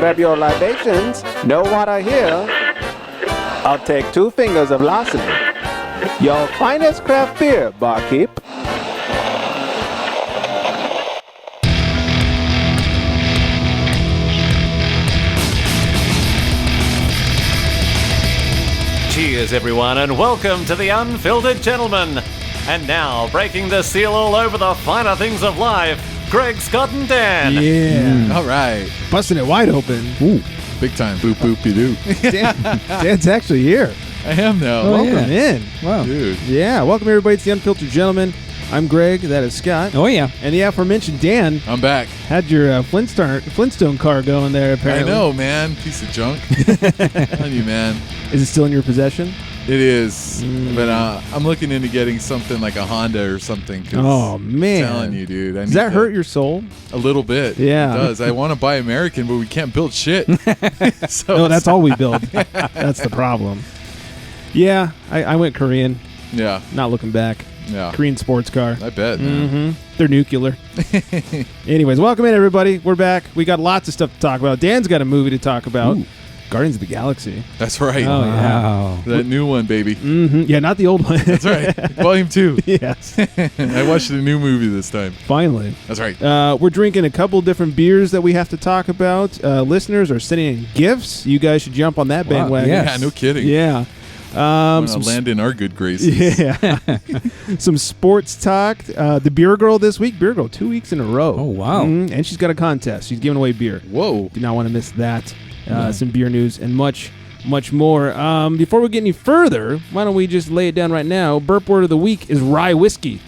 Grab your libations. No water here. I'll take 2 fingers of larceny. Your finest craft beer, barkeep. Cheers, everyone, and welcome to the Unfiltered Gentleman. And now, breaking the seal all over the finer things of life, Greg, Scott, and Dan. Yeah. All right. Busting it wide open. Ooh. Big time. Boop, boopy doo. Dan's actually here. I am now. Welcome in. Wow. Dude. Yeah. Welcome, everybody. It's the Unfiltered Gentleman. I'm Greg. That is Scott. Oh, yeah. And the aforementioned Dan I'm back. had your Flintstone car going there, apparently. I know, man. Piece of junk. I'm telling you, man. Is it still in your possession? It is. But I'm looking into getting something like a Honda or something. Oh, man. I'm telling you, dude. Does that hurt your soul? A little bit. Yeah. It does. I want to buy American, but we can't build shit. So No, that's all we build. That's the problem. Yeah. I went Korean. Yeah. Not looking back. Yeah. Korean sports car. I bet, man. They're nuclear. Anyways, welcome in, everybody. We're back. We got lots of stuff to talk about. Dan's got a movie to talk about. Ooh. Guardians of the Galaxy. That's right. Oh, yeah. Wow. That new one, baby. Yeah, not the old one. That's right. Volume 2. Yes. I watched the new movie this time. Finally. That's right. We're drinking a couple different beers that we have to talk about. Listeners are sending in gifts. You guys should jump on that bandwagon. yes. Yeah, no kidding. Yeah. I'm going to land in our good graces. Yeah. Some sports talk. The Beer Girl this week. Beer Girl 2 weeks in a row. Oh, wow. And she's got a contest. She's giving away beer. Whoa. Do not want to miss that. Some beer news and much more. Before we get any further, why don't we just lay it down right now? Burp word of the week is rye whiskey.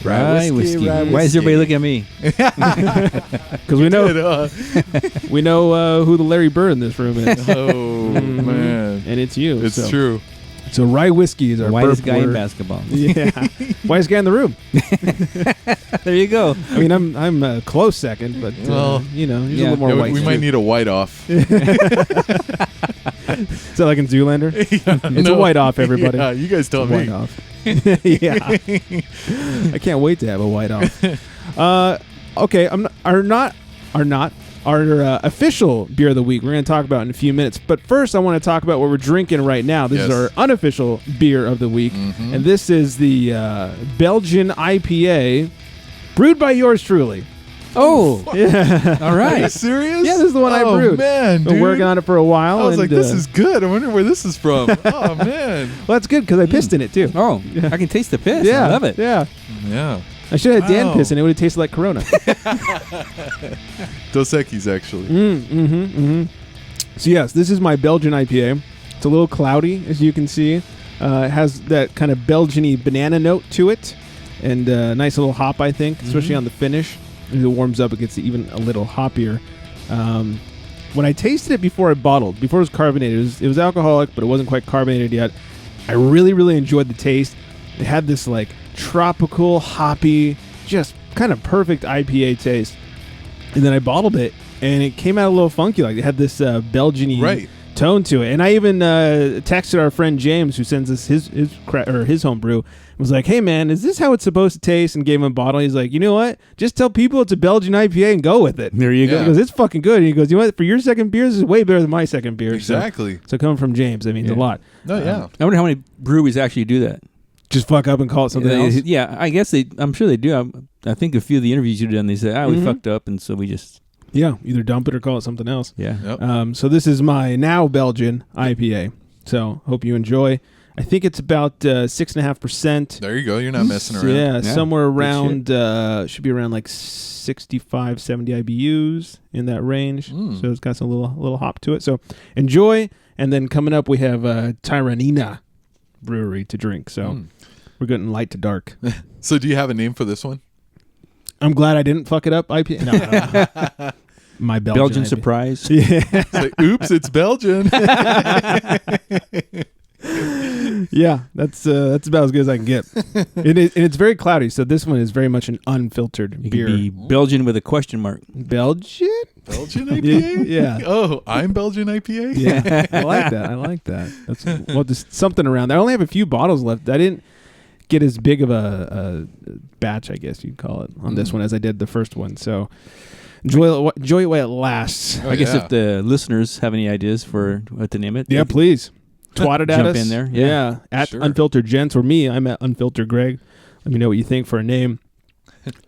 Rye whiskey. Why is everybody looking at me? Because we know who the Larry Bird in this room is. Oh, man. And it's you. It's true. So rye whiskey is our Whitest burp guy word. in basketball. Yeah. Whitest guy in the room. There you go. I mean, I'm a close second, but Well, he's a yeah. little more Yeah, white. we might need a white off. Is that like in Zoolander? It's a white off, everybody. Yeah, you guys tell It's a me. white off. Yeah. I can't wait to have a white off. Okay, our official beer of the week we're going to talk about in a few minutes. But first, I want to talk about what we're drinking right now. This is our unofficial beer of the week. And this is the Belgian IPA brewed by yours truly. Oh, Yeah. all Are you right. serious? Yeah, this is the one I brewed. Oh, man, Been dude. working on it for a while. I was and, like, this is good. I wonder where this is from. Oh, man. Well, that's good because I pissed in it, too. Oh, I can taste the piss. Yeah. I love it. Yeah. Yeah. I should have had Dan Wow. piss in it. It would have tasted like Corona. Dos Equis, actually. So yes, this is my Belgian IPA. It's a little cloudy, as you can see. It has that kind of Belgian-y banana note to it, and a nice little hop, I think, especially on the finish. As it warms up, it gets even a little hoppier. When I tasted it before it was carbonated, it was alcoholic, but it wasn't quite carbonated yet. I really, really enjoyed the taste. It had this like tropical, hoppy, just kind of perfect IPA taste. And then I bottled it, and it came out a little funky. Like it had this Belgian-y tone to it. And I even texted our friend James, who sends us his homebrew, was like, "Hey man, is this how it's supposed to taste?" And gave him a bottle. He's like, "You know what? Just tell people it's a Belgian IPA and go with it." There you He go. goes, "It's fucking good." And he goes, "You know what? For your second beer, this is way better than my second beer." Exactly. So coming from James, that means a lot. No, yeah. I wonder how many breweries actually do that. Just fuck up and call it something else. Yeah, I guess I'm sure they do. I think a few of the interviews you've done, they say, we fucked up, and so we just... Yeah, either dump it or call it something else. Yeah. Yep. So this is my now Belgian IPA. So hope you enjoy. I think it's about 6.5%. There you go. You're not messing around. Yeah, somewhere around, should be around like 65, 70 IBUs in that range. So it's got some little hop to it. So enjoy. And then coming up, we have Tyranena Brewery to drink. So we're getting light to dark. So do you have a name for this one? I'm glad I didn't fuck it up. IPA. No. My Belgian IPA. surprise. Yeah. It's like, oops, it's Belgian. Yeah, that's about as good as I can get. And it's very cloudy, so this one is very much an unfiltered You beer. could be Belgian with a question mark. Belgian? Belgian IPA? Yeah. Oh, I'm Belgian IPA? Yeah, I like that. That's just something around there. I only have a few bottles left. I didn't get as big of a batch, I guess you'd call it, on this one as I did the first one. So enjoy it while it lasts. I guess if the listeners have any ideas for what to name it. Yeah, please. Twat it at Jump us. in there. Yeah. At Sure. Unfiltered Gents, or me, I'm at Unfiltered Greg. Let me know what you think for a name.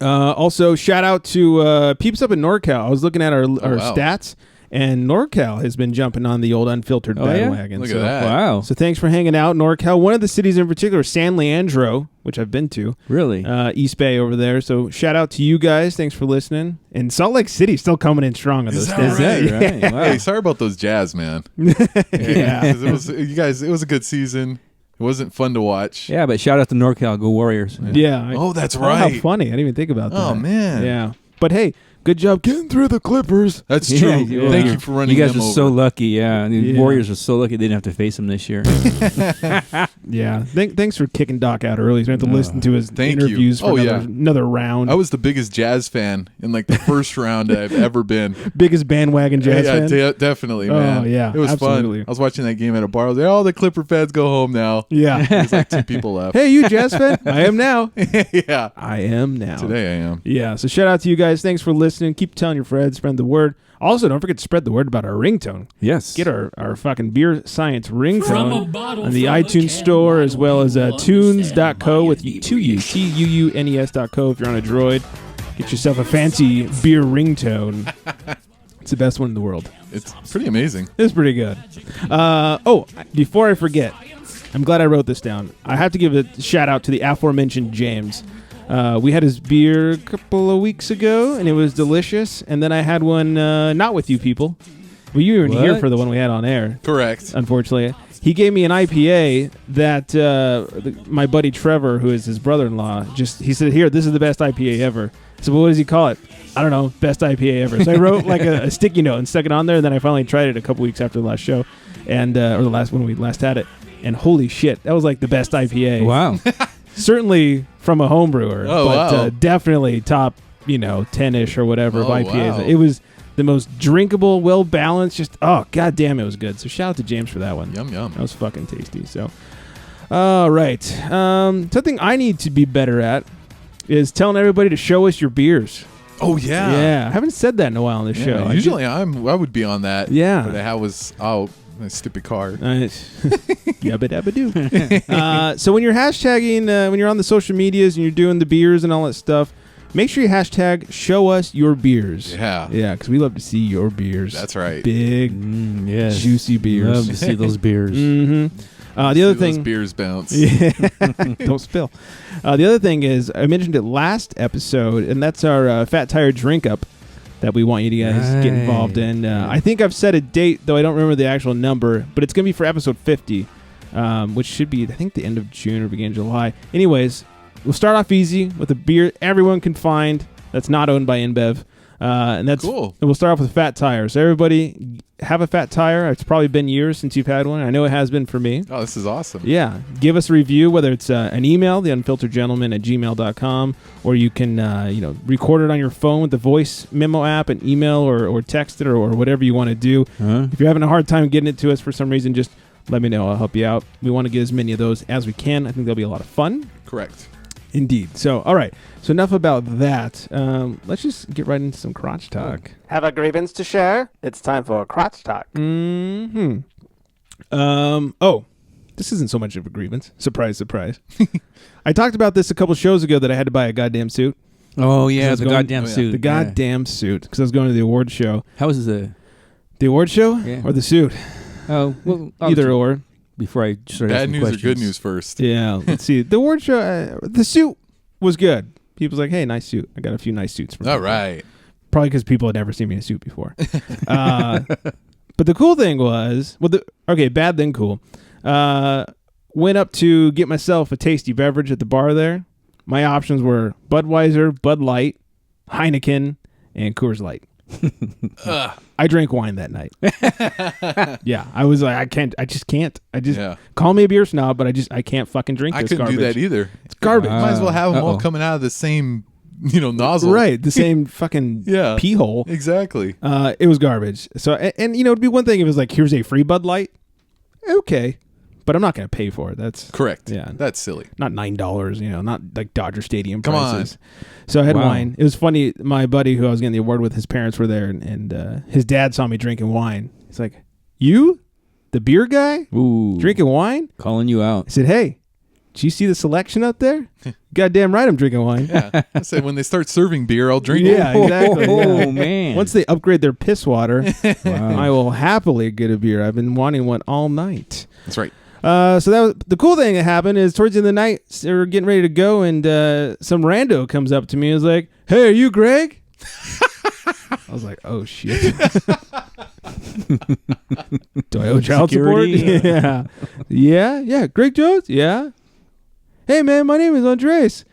Also, shout out to peeps up in NorCal. I was looking at our wow. stats, and NorCal has been jumping on the old Unfiltered bandwagon. Look so, at that. Wow. So thanks for hanging out, NorCal. One of the cities in particular, San Leandro, which I've been to. Really? East Bay over there. So shout out to you guys. Thanks for listening. And Salt Lake City still coming in strong on those that stats. Is that right? Wow. Hey, sorry about those Jazz, man. Yeah. It was a good season. It wasn't fun to watch. Yeah, but shout out to NorCal. Go Warriors. Yeah. Oh, that's How right. funny. I didn't even think about that. Oh, man. Yeah. But hey, good job getting through the Clippers. That's Yeah, true. yeah. Thank you for running You guys them are over. so lucky. Yeah. The Yeah. Warriors are so lucky they didn't have to face them this year. Yeah. Thanks for kicking Doc out early. So we have to listen to his Thank you. interviews for Oh, another round. I was the biggest Jazz fan in like the first round I've ever been. Biggest bandwagon Jazz fan. Definitely, Oh, man. yeah, It was absolutely. fun. I was watching that game at a bar. I was like, oh, the Clipper fans go home now. Yeah. There's like 2 people left. Hey, you Jazz fan? I am now. Yeah. I am now. Today I am. Yeah. So shout out to you guys. Thanks for listening. Keep telling your friends. Spread the word. Also, don't forget to spread the word about our ringtone. Yes. Get our fucking Beer Science ringtone bottle on the from a iTunes can store, as well as bottle, tunes.co with understand two U's, TUUNES.co if you're on a Droid. Get yourself a fancy beer ringtone. It's the best one in the world. It's pretty amazing. It's pretty good. Before I forget, I'm glad I wrote this down. I have to give a shout out to the aforementioned James. We had his beer a couple of weeks ago, and it was delicious. And then I had one not with you people. Well, you weren't here What? for the one we had on air, Correct. unfortunately. He gave me an IPA that my buddy Trevor, who is his brother-in-law, he said, here, this is the best IPA ever. So what does he call it? I don't know, best IPA ever. So I wrote like a sticky note and stuck it on there, and then I finally tried it a couple weeks after the last show, and or the last when we last had it. And holy shit, that was like the best IPA. Wow. Certainly from a home brewer, Oh, but wow. Definitely top, 10-ish or whatever of Oh, IPAs. wow. It was the most drinkable, well-balanced, just, oh, goddamn, it was good. So shout out to James for that one. Yum, yum. That was fucking tasty. So, all right. Something I need to be better at is telling everybody to show us your beers. Oh, yeah. Yeah. I haven't said that in a while on this Yeah, show. usually I would be on that. Yeah. But I was out. My stupid car. Yabba dabba doo. So when you're hashtagging, when you're on the social medias and you're doing the beers and all that stuff, make sure you hashtag show us your beers. Yeah. Yeah, because we love to see your beers. That's right. Big, Yes. juicy Love beers. to see those beers. Mm-hmm. The other See those thing, beers bounce. yeah, don't spill. The other thing is, I mentioned it last episode, and that's our Fat Tire drink up that we want you to guys get involved in. I think I've set a date, though I don't remember the actual number, but it's going to be for episode 50, which should be, I think, the end of June or beginning of July. Anyways, we'll start off easy with a beer everyone can find that's not owned by InBev. And that's Cool. And we'll start off with Fat Tire. So everybody have a Fat Tire. It's probably been years since you've had one. I know it has been for me. Oh, this is awesome. Yeah. Give us a review, whether it's an email, theunfilteredgentleman@gmail.com, or you can record it on your phone with the voice memo app and email or text it or whatever you want to do. Huh? If you're having a hard time getting it to us for some reason, just let me know. I'll help you out. We want to get as many of those as we can. I think they'll be a lot of fun. Correct. Indeed. So, all right. So enough about that. Let's just get right into some crotch talk. Have a grievance to share? It's time for crotch talk. Mm-hmm. This isn't so much of a grievance. Surprise, surprise. I talked about this a couple shows ago that I had to buy a goddamn suit. Oh, yeah, Because the I was goddamn oh, yeah. suit. The Yeah. goddamn suit. Because I was going to the award show. How was the... The award show Yeah. or the suit? Oh, well... Either or. Before I start Bad asking news questions. or good news first? Yeah. Let's see. The award show, the suit was good. People's like, hey, nice suit. I got a few nice suits from All people. right. Probably because people had never seen me in a suit before. But the cool thing was, bad then cool. Went up to get myself a tasty beverage at the bar there. My options were Budweiser, Bud Light, Heineken, and Coors Light. I drank wine that night. Yeah, I was like, I just can't. Yeah. Call me a beer snob, but I can't fucking drink I this couldn't garbage. do that either. It's garbage. Might as well have them all Uh-oh. coming out of the same, nozzle. Right, the same fucking Yeah. pee hole. Exactly. It was garbage. So, and it'd be one thing if it was like, here's a free Bud Light. Okay. but I'm not going to pay for it. That's Correct. Yeah. That's silly. Not $9, not like Dodger Stadium Come prices. So I had wine. It was funny. My buddy who I was getting the award with, his parents were there, and his dad saw me drinking wine. He's like, "You, the beer guy, Ooh. drinking wine?" Calling you out. I said, "Hey, did you see the selection up there? Goddamn right, I'm drinking wine." Yeah. I said when they start serving beer, I'll drink Yeah, it. exactly. Oh, yeah. man. Once they upgrade their piss water, Wow. I will happily get a beer. I've been wanting one all night. That's right. So that was, the cool thing that happened is towards the end of the night, we're getting ready to go, and some rando comes up to me and is like, "Hey, are you Greg?" I was like, "Oh shit." Do I owe child Security? support? Yeah. Greg Jones? Yeah. "Hey man, my name is Andres.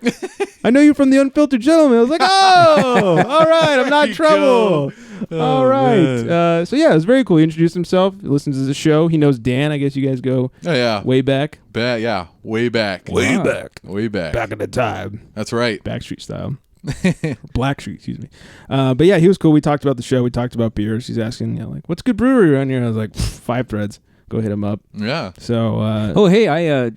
I know you from the Unfiltered Gentleman." I was like, "Oh, all right, I'm not in trouble." All right. So yeah, it was very cool. He introduced himself. He listens to the show. He knows Dan. I guess you guys go Oh, yeah. way back. Yeah. Way back. Way back. Way back. Back in the time. That's right. Backstreet style. Black Street, excuse me. But yeah, he was cool. We talked about the show. We talked about beers. He's asking, like, "What's a good brewery around here?" I was like, 5 Threads. Go hit him up. Yeah. So, Oh, hey, I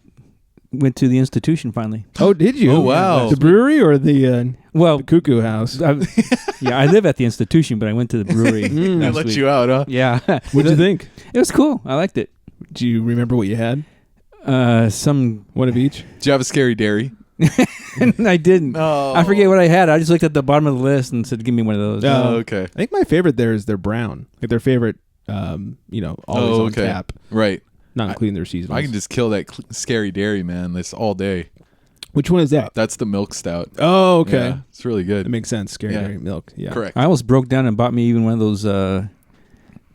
went to the institution finally. oh, did you? Oh, wow. The brewery or the Well, Cuckoo House? I live at the institution, but I went to the brewery. They last let week. you out, huh? Yeah. What'd you think? It was cool. I liked it. Do you remember what you had? Some One of each? Did you have a scary dairy? I didn't. Oh. I forget what I had. I just looked at the bottom of the list and said, "Give me one of those." Oh, okay. I think my favorite there is their brown. Like their favorite, always on tap. Right. Not including their seasonals. I can just kill that scary dairy, man, this all day. Which one is that? That's the milk stout. Oh, okay. Yeah, it's really good. That makes sense. Scary Yeah. Dairy Milk. Yeah. Correct. I almost broke down and bought me even one of those.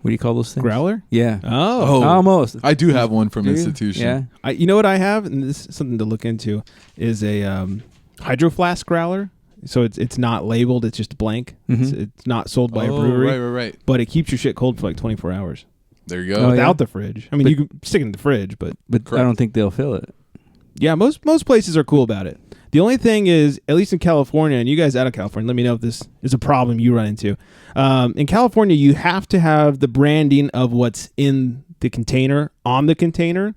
What do you call those things? Growler? Yeah. Oh. Almost. I do have one from Do you? institution. Yeah. You know what I have, and this is something to look into, is a hydro flask growler. So it's not labeled; it's just blank. Mhm. It's not sold by a brewery, Right. but it keeps your shit cold for like 24 hours There you Oh, go. yeah. without the fridge. I mean, But- you can stick it in the fridge, but But Correct. I don't think they'll fill it. yeah, most places are cool about it. The only thing is, at least in California, and you guys out of California, let me know if this is a problem you run into. In California, you have to have the branding of what's in the container on the container.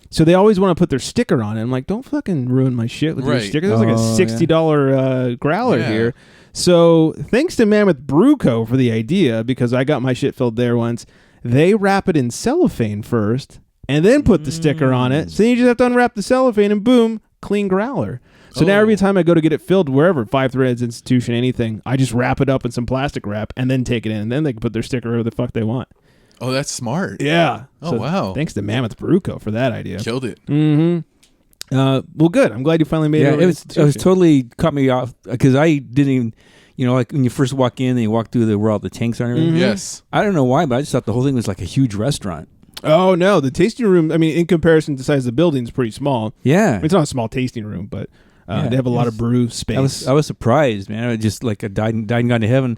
So they always want to put their sticker on it. I'm like, don't fucking ruin my shit with your Right. sticker. There's like a Oh, $60 growler Yeah. here. So thanks to Mammoth Brew Co. for the idea, because I got my shit filled there once. They wrap it in cellophane first and then put the sticker on it. So then you just have to unwrap the cellophane and boom, clean growler. So now every time I go to get it filled, wherever, 5 Threads, institution, anything, I just wrap it up in some plastic wrap and then take it in. And then they can put their sticker wherever the fuck they want. Oh, that's smart. Yeah. Oh, wow. Thanks to Mammoth Brew Co. for that idea. Killed it. Mm-hmm. Well, good. I'm glad you finally made Yeah, it. it was totally caught me off because I didn't even, like when you first walk in and you walk through where all the tanks are and everything. Yes. I don't know why, but I just thought the whole thing was like a huge restaurant. Oh, no. The tasting room, I mean, in comparison to the size of the building, is pretty small. Yeah. It's not a small tasting room, but Yeah, they have a lot of brew I space. was surprised, man. I just like I died and gone to heaven,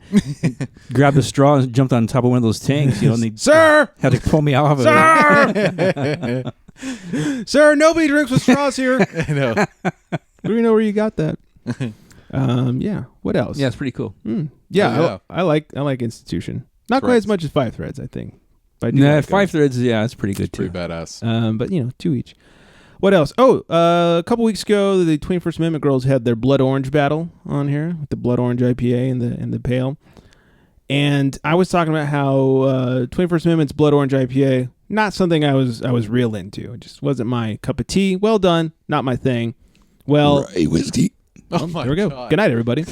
grabbed the straw and jumped on top of one of those tanks, and they Sir! had to pull me off of it. Sir! Sir, nobody drinks with straws here. I know. Do we know where you got that? Yeah. What else? Yeah, it's pretty cool. Yeah, Oh, yeah. I like institution. Not quite Correct. as much as 5 Threads, I think. But I do Nah, like 5 Threads, yeah, it's pretty good too. Pretty badass. But 2 each. What else? Oh, a couple weeks ago, the 21st Amendment girls had their Blood Orange battle on here with the Blood Orange IPA and the Pale. And I was talking about how 21st Amendment's Blood Orange IPA, not something I was real into. It just wasn't my cup of tea. Well done, not my thing. Well, whiskey. Oh my there we go. God. Good night, everybody.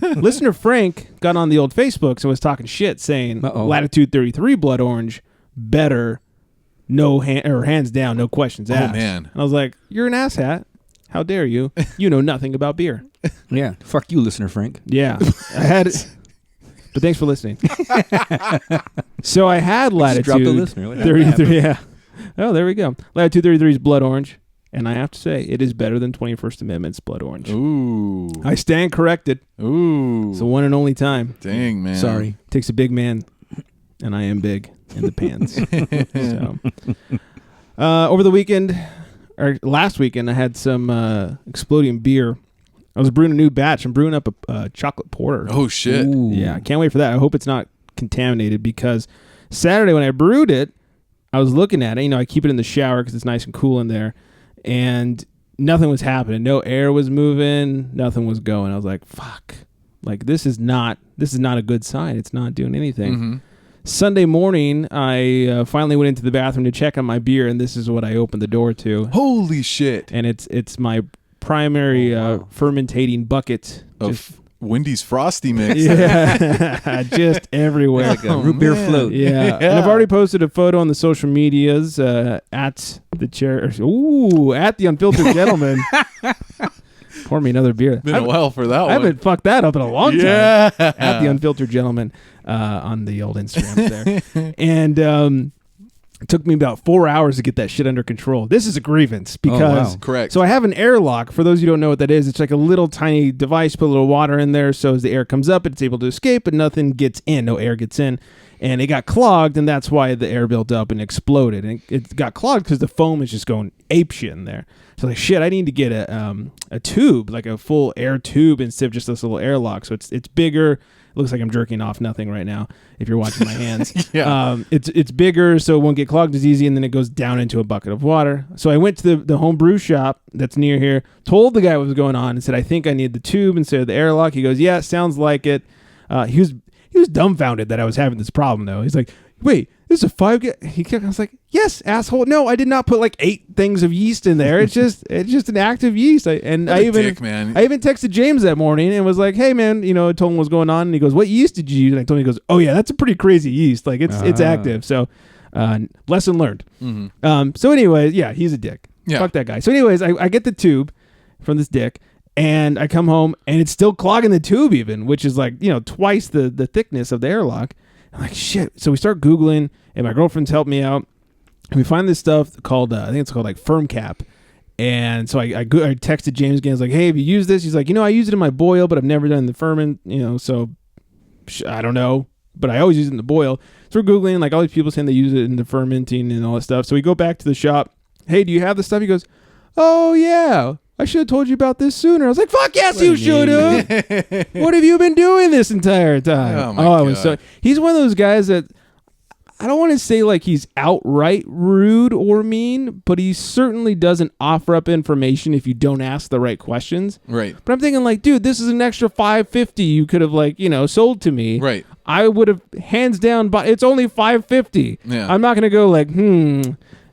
Listener Frank got on the old Facebooks and was talking shit, saying Latitude 33 Blood Orange better, hands down, no questions asked. Man. And I was like, "You're an asshat. How dare you? You know nothing about beer." Yeah, fuck you, listener Frank. Yeah, I had it. But thanks for listening. So I had Latitude Drop the listener. What 33. Yeah. Oh, there we go. Latitude 33's Blood Orange, and I have to say it is better than 21st Amendment's Blood Orange. Ooh. I stand corrected. Ooh. It's the one and only time. Dang, man. Sorry. Takes a big man, and I am big in the pants. So, over the weekend, or last weekend, I had some exploding beer. I was brewing a new batch. I'm brewing up a chocolate porter. Oh, shit. Ooh. Yeah, I can't wait for that. I hope it's not contaminated because Saturday when I brewed it, I was looking at it. I keep it in the shower because it's nice and cool in there, and nothing was happening. No air was moving. Nothing was going. I was like, fuck. Like, this is not a good sign. It's not doing anything. Mm-hmm. Sunday morning, I finally went into the bathroom to check on my beer, and this is what I opened the door to. Holy shit. And it's my primary fermentating bucket. Of Wendy's Frosty mix. Yeah, just everywhere. Like a root beer float. Yeah. And I've already posted a photo on the social medias at the Unfiltered Gentleman. Pour me another beer. Been a while for that one. I haven't fucked that up in a long time. Yeah. At the Unfiltered Gentleman on the old Instagram there. And it took me about 4 hours to get that shit under control. This is a grievance because... Correct. So I have an airlock. For those of you who don't know what that is, it's like a little tiny device, put a little water in there, so as the air comes up, it's able to escape, but nothing gets in. No air gets in. And it got clogged, and that's why the air built up and exploded. And it got clogged because the foam is just going apeshit in there. So like, shit, I need to get a tube, like a full air tube instead of just this little airlock. So it's bigger. It looks like I'm jerking off nothing right now if you're watching my hands. Yeah. It's bigger, so it won't get clogged as easy, and then it goes down into a bucket of water. So I went to the home brew shop that's near here, told the guy what was going on, and said, I think I need the tube instead of the airlock. He goes, yeah, sounds like it. He was dumbfounded that I was having this problem, though. He's like, wait, this is a 5 I was like, yes, asshole. No, I did not put like 8 things of yeast in there. It's just an active yeast. I even texted James that morning and was like, hey man, I told him what's going on, and he goes, what yeast did you use? And I told him, he goes, oh yeah, that's a pretty crazy yeast. Like it's active. So lesson learned. Mm-hmm. So anyways, yeah, he's a dick. Yeah. Fuck that guy. So anyways, I get the tube from this dick, and I come home and it's still clogging the tube even, which is like, twice the thickness of the airlock. I'm like, shit. So we start Googling, and my girlfriend's helped me out. And we find this stuff called, I think it's called like firm cap. And so I texted James again. I was like, hey, have you used this? He's like, I use it in my boil, but I've never done the ferment, so I don't know. But I always use it in the boil. So we're Googling, like all these people saying they use it in the fermenting and all that stuff. So we go back to the shop. Hey, do you have this stuff? He goes, oh, yeah. I should have told you about this sooner. I was like, fuck yes, you should have. What have you been doing this entire time? Oh, my God. He's one of those guys that, I don't want to say like he's outright rude or mean, but he certainly doesn't offer up information if you don't ask the right questions. Right. But I'm thinking like, dude, this is an extra $5.50 you could have sold to me. Right. I would have hands down bought. It's only $5.50. Yeah. I'm not going to go like,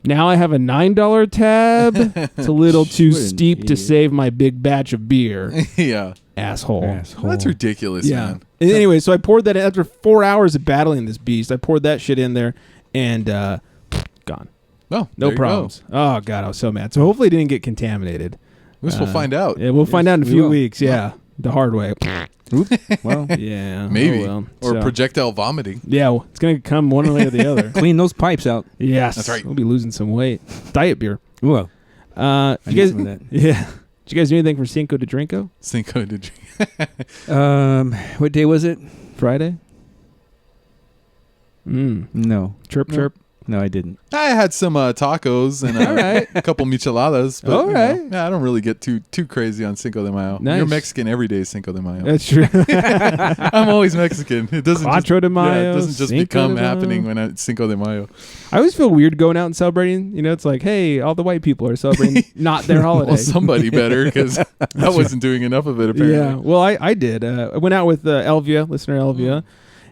now I have a $9 tab. It's a little too steep to save my big batch of beer. Yeah. Asshole. That's ridiculous, man. And anyway, so I poured that in after 4 hours of battling this beast. I poured that shit in there, and gone. Oh, No problems. Oh, God, I was so mad. So hopefully it didn't get contaminated. I guess we'll find out. Yeah, we'll find out in a we few will. weeks. Yeah, the hard way. Well, Yeah. Maybe. Oh, well. Or So, projectile vomiting. yeah, well, it's going to come one way or the other. clean those pipes out. Yes. That's right. We'll be losing some weight. Diet beer. Well, You I need guys, some of that. yeah. Did you guys do anything for Cinco de Drinko? Cinco de Mayo. What day was it? Friday? No. Chirp. No, I didn't. I had some tacos and All right. a couple micheladas. But, All right. I don't really get too crazy on Cinco de Mayo. Nice. You're Mexican every day is Cinco de Mayo. That's true. I'm always Mexican. It doesn't Quattro de Mayo, Yeah, it doesn't just Cinco become de Mayo. happening when it's Cinco de Mayo. I always feel weird going out and celebrating. It's like, hey, all the white people are celebrating not their holiday. Well, somebody better because I wasn't doing enough of it apparently. Yeah. Well, I did. I went out with Elvia, listener Elvia,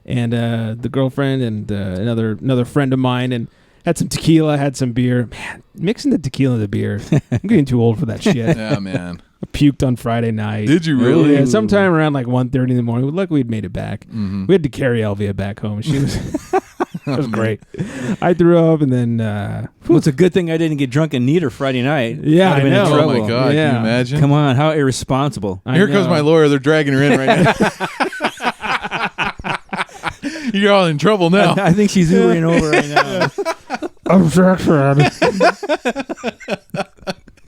and the girlfriend and another friend of mine, and had some tequila, had some beer. Man, mixing the tequila and the beer. I'm getting too old for that shit. Yeah, man. I puked on Friday night. Did you really? Yeah, sometime around like 1:30 in the morning. Luckily, we'd made it back. Mm-hmm. We had to carry Elvia back home. She was, it was great. I threw up, and then Well, it's a good thing I didn't get drunk and neat her Friday night. Yeah, I'd have been I in know. Oh trouble. my God! Yeah. Can you imagine? Come on, how irresponsible. I Here comes know. my lawyer. They're dragging her in right now. You're all in trouble now. I think she's Ubering over right now. Objection.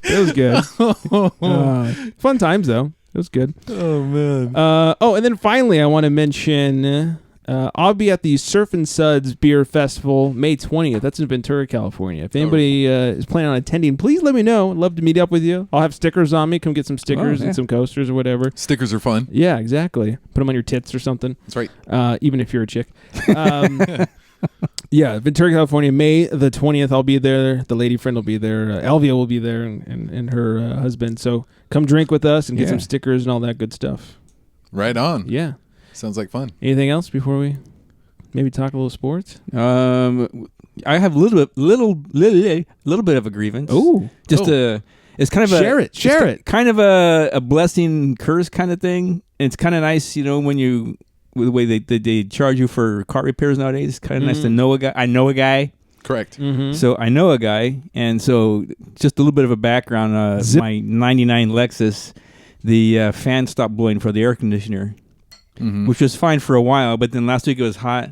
It was good. Fun times though. It was good. Oh man. And then finally, I want to mention I'll be at the Surf and Suds Beer Festival May 20th. That's in Ventura, California. If anybody is planning on attending, please let me know. I'd love to meet up with you. I'll have stickers on me. Come get some stickers yeah. and some coasters or whatever. Stickers are fun. Yeah, exactly. Put them on your tits or something. That's right. Even if you're a chick. Yeah, Ventura, California, May the 20th. I'll be there. The lady friend will be there. Elvia will be there, and her husband. So come drink with us and get some stickers and all that good stuff. Right on. Yeah. Sounds like fun. Anything else before we maybe talk a little sports? I have a little bit of a grievance. Ooh. It's kind of Share it. Kind of a blessing curse kind of thing. It's kind of nice, when you the way they charge you for car repairs nowadays. It's kind of nice to know a guy. I know a guy. Correct. Mm-hmm. So I know a guy, and so just a little bit of a background. My '99 Lexus, the fan stopped blowing for the air conditioner, which was fine for a while, but then last week it was hot.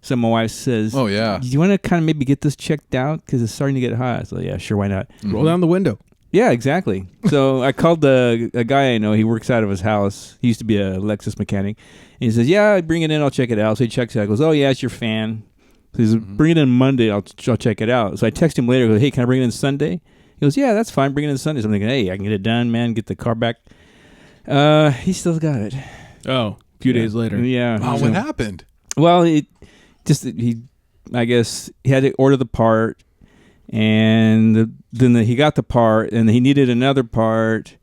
So my wife says, "Oh yeah, do you want to kind of maybe get this checked out because it's starting to get hot?" So yeah, sure, why not? Roll down the window. Yeah, exactly. So I called a guy I know. He works out of his house. He used to be a Lexus mechanic. And he says, "Yeah, bring it in. I'll check it out." So he checks it out. He goes, "Oh yeah, it's your fan." So he says, "Bring it in Monday. I'll check it out." So I text him later. I go, "Hey, can I bring it in Sunday?" He goes, "Yeah, that's fine. Bring it in Sunday." So I'm thinking, "Hey, I can get it done, man. Get the car back." He still got it. Oh, a few days later. Yeah. Oh, what happened? Well, I guess he had to order the part, and then he got the part, and he needed another part,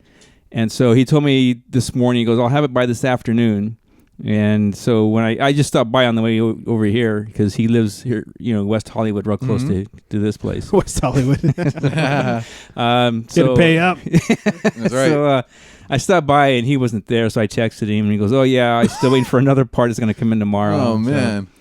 and so he told me this morning. He goes, "I'll have it by this afternoon." And so when I just stopped by on the way over here because he lives here, West Hollywood, real close to this place. West Hollywood. So to pay up. That's right. So I stopped by and he wasn't there, so I texted him and he goes, "Oh yeah, I'm still waiting for another part that's going to come in tomorrow." Oh man. So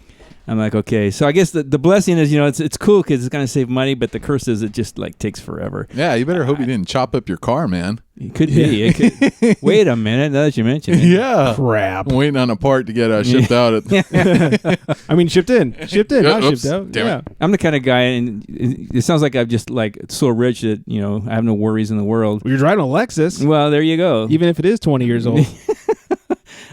I'm like, okay. So I guess the blessing is, it's cool because it's going to save money, but the curse is it just takes forever. Yeah, you better hope you didn't chop up your car, man. It could be. It could. Wait a minute, now that you mention it. Yeah. Crap. I'm waiting on a part to get shipped out. I mean, shipped in, not oops, shipped out. damn it. I'm the kind of guy, and it sounds like I'm just so rich that I have no worries in the world. Well, you're driving a Lexus. Well, there you go. Even if it is 20 years old.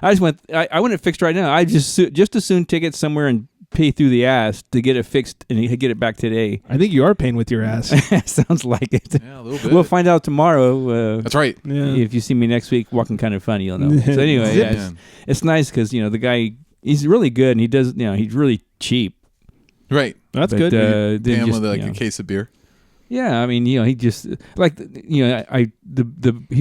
I want it fixed right now. I just as soon take it somewhere and pay through the ass to get it fixed and get it back today. I think you are paying with your ass. Sounds like it. Yeah, a little bit. We'll find out tomorrow. That's right. Yeah. If you see me next week walking kind of funny, you'll know. So anyway, it's nice because the guy, he's really good and he does. He's really cheap. Right. That's But, good. Pay him with a case of beer. Yeah, I mean, he just he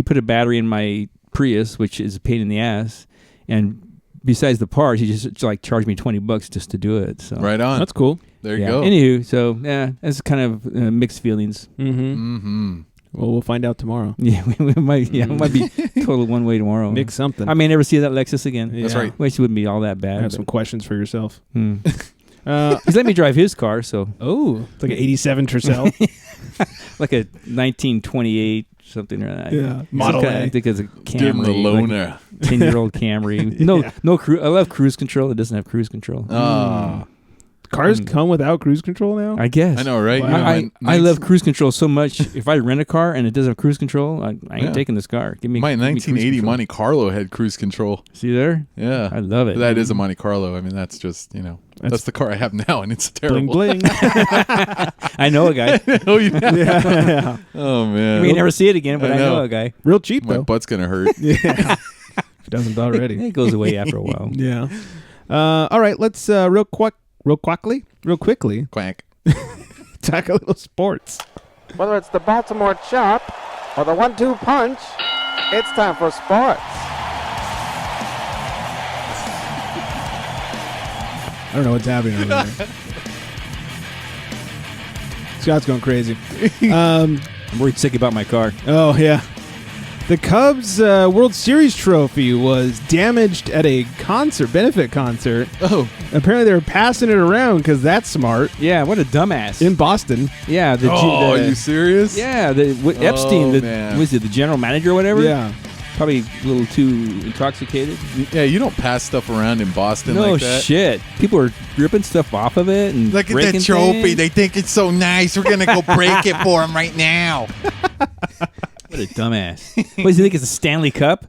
put a battery in my Prius, which is a pain in the ass, and besides the parts, he just charged me $20 just to do it. So Right on. That's cool. There you go. Anywho, so that's kind of mixed feelings. Mm-hmm. Well, we'll find out tomorrow. Yeah, it might be total one way tomorrow. Mix something. I may never see that Lexus again. Yeah. That's right. Which wouldn't be all that I bad. have some questions for yourself. He's let me drive his car, so It's like an 87 Tercel. like a 1928 something or that. Yeah. Model A. I think it's a Give him the Camry, loaner. 10-year-old Camry. No I love cruise control. It doesn't have cruise control. Cars come without cruise control now? I guess. I know, right? Wow. I love cruise control so much. If I rent a car and it doesn't have cruise control, I ain't taking this car. My give me cruise 1980 control. Monte Carlo had cruise control. See there? Yeah. I love it. That is a Monte Carlo. I mean, that's just, that's the car I have now, and it's terrible. Bling, bling. I know a guy. Oh, you know? Yeah. Oh, man. I may never see it again, but I know know. a guy. Real cheap, My though. butt's going to hurt. Yeah. If it doesn't already. It goes away after a while. Yeah. All right, let's real quickly Quack. talk a little sports. Whether it's the Baltimore Chop or the 1-2 punch, it's time for sports. I don't know what's happening over there. Scott's going crazy. I'm worried sick about my car. Oh, yeah. The Cubs World Series trophy was damaged at a benefit concert. Oh. Apparently they were passing it around because that's smart. Yeah, what a dumbass. In Boston. Yeah. Are you serious? Yeah, Epstein, man. was it the general manager or whatever? Yeah. Probably a little too intoxicated. Yeah, you don't pass stuff around in Boston No like that. shit. People are ripping stuff off of it and Look at breaking the trophy. things. They think it's so nice. We're going to go break it for him right now. What a dumbass. What does he think? It's a Stanley Cup?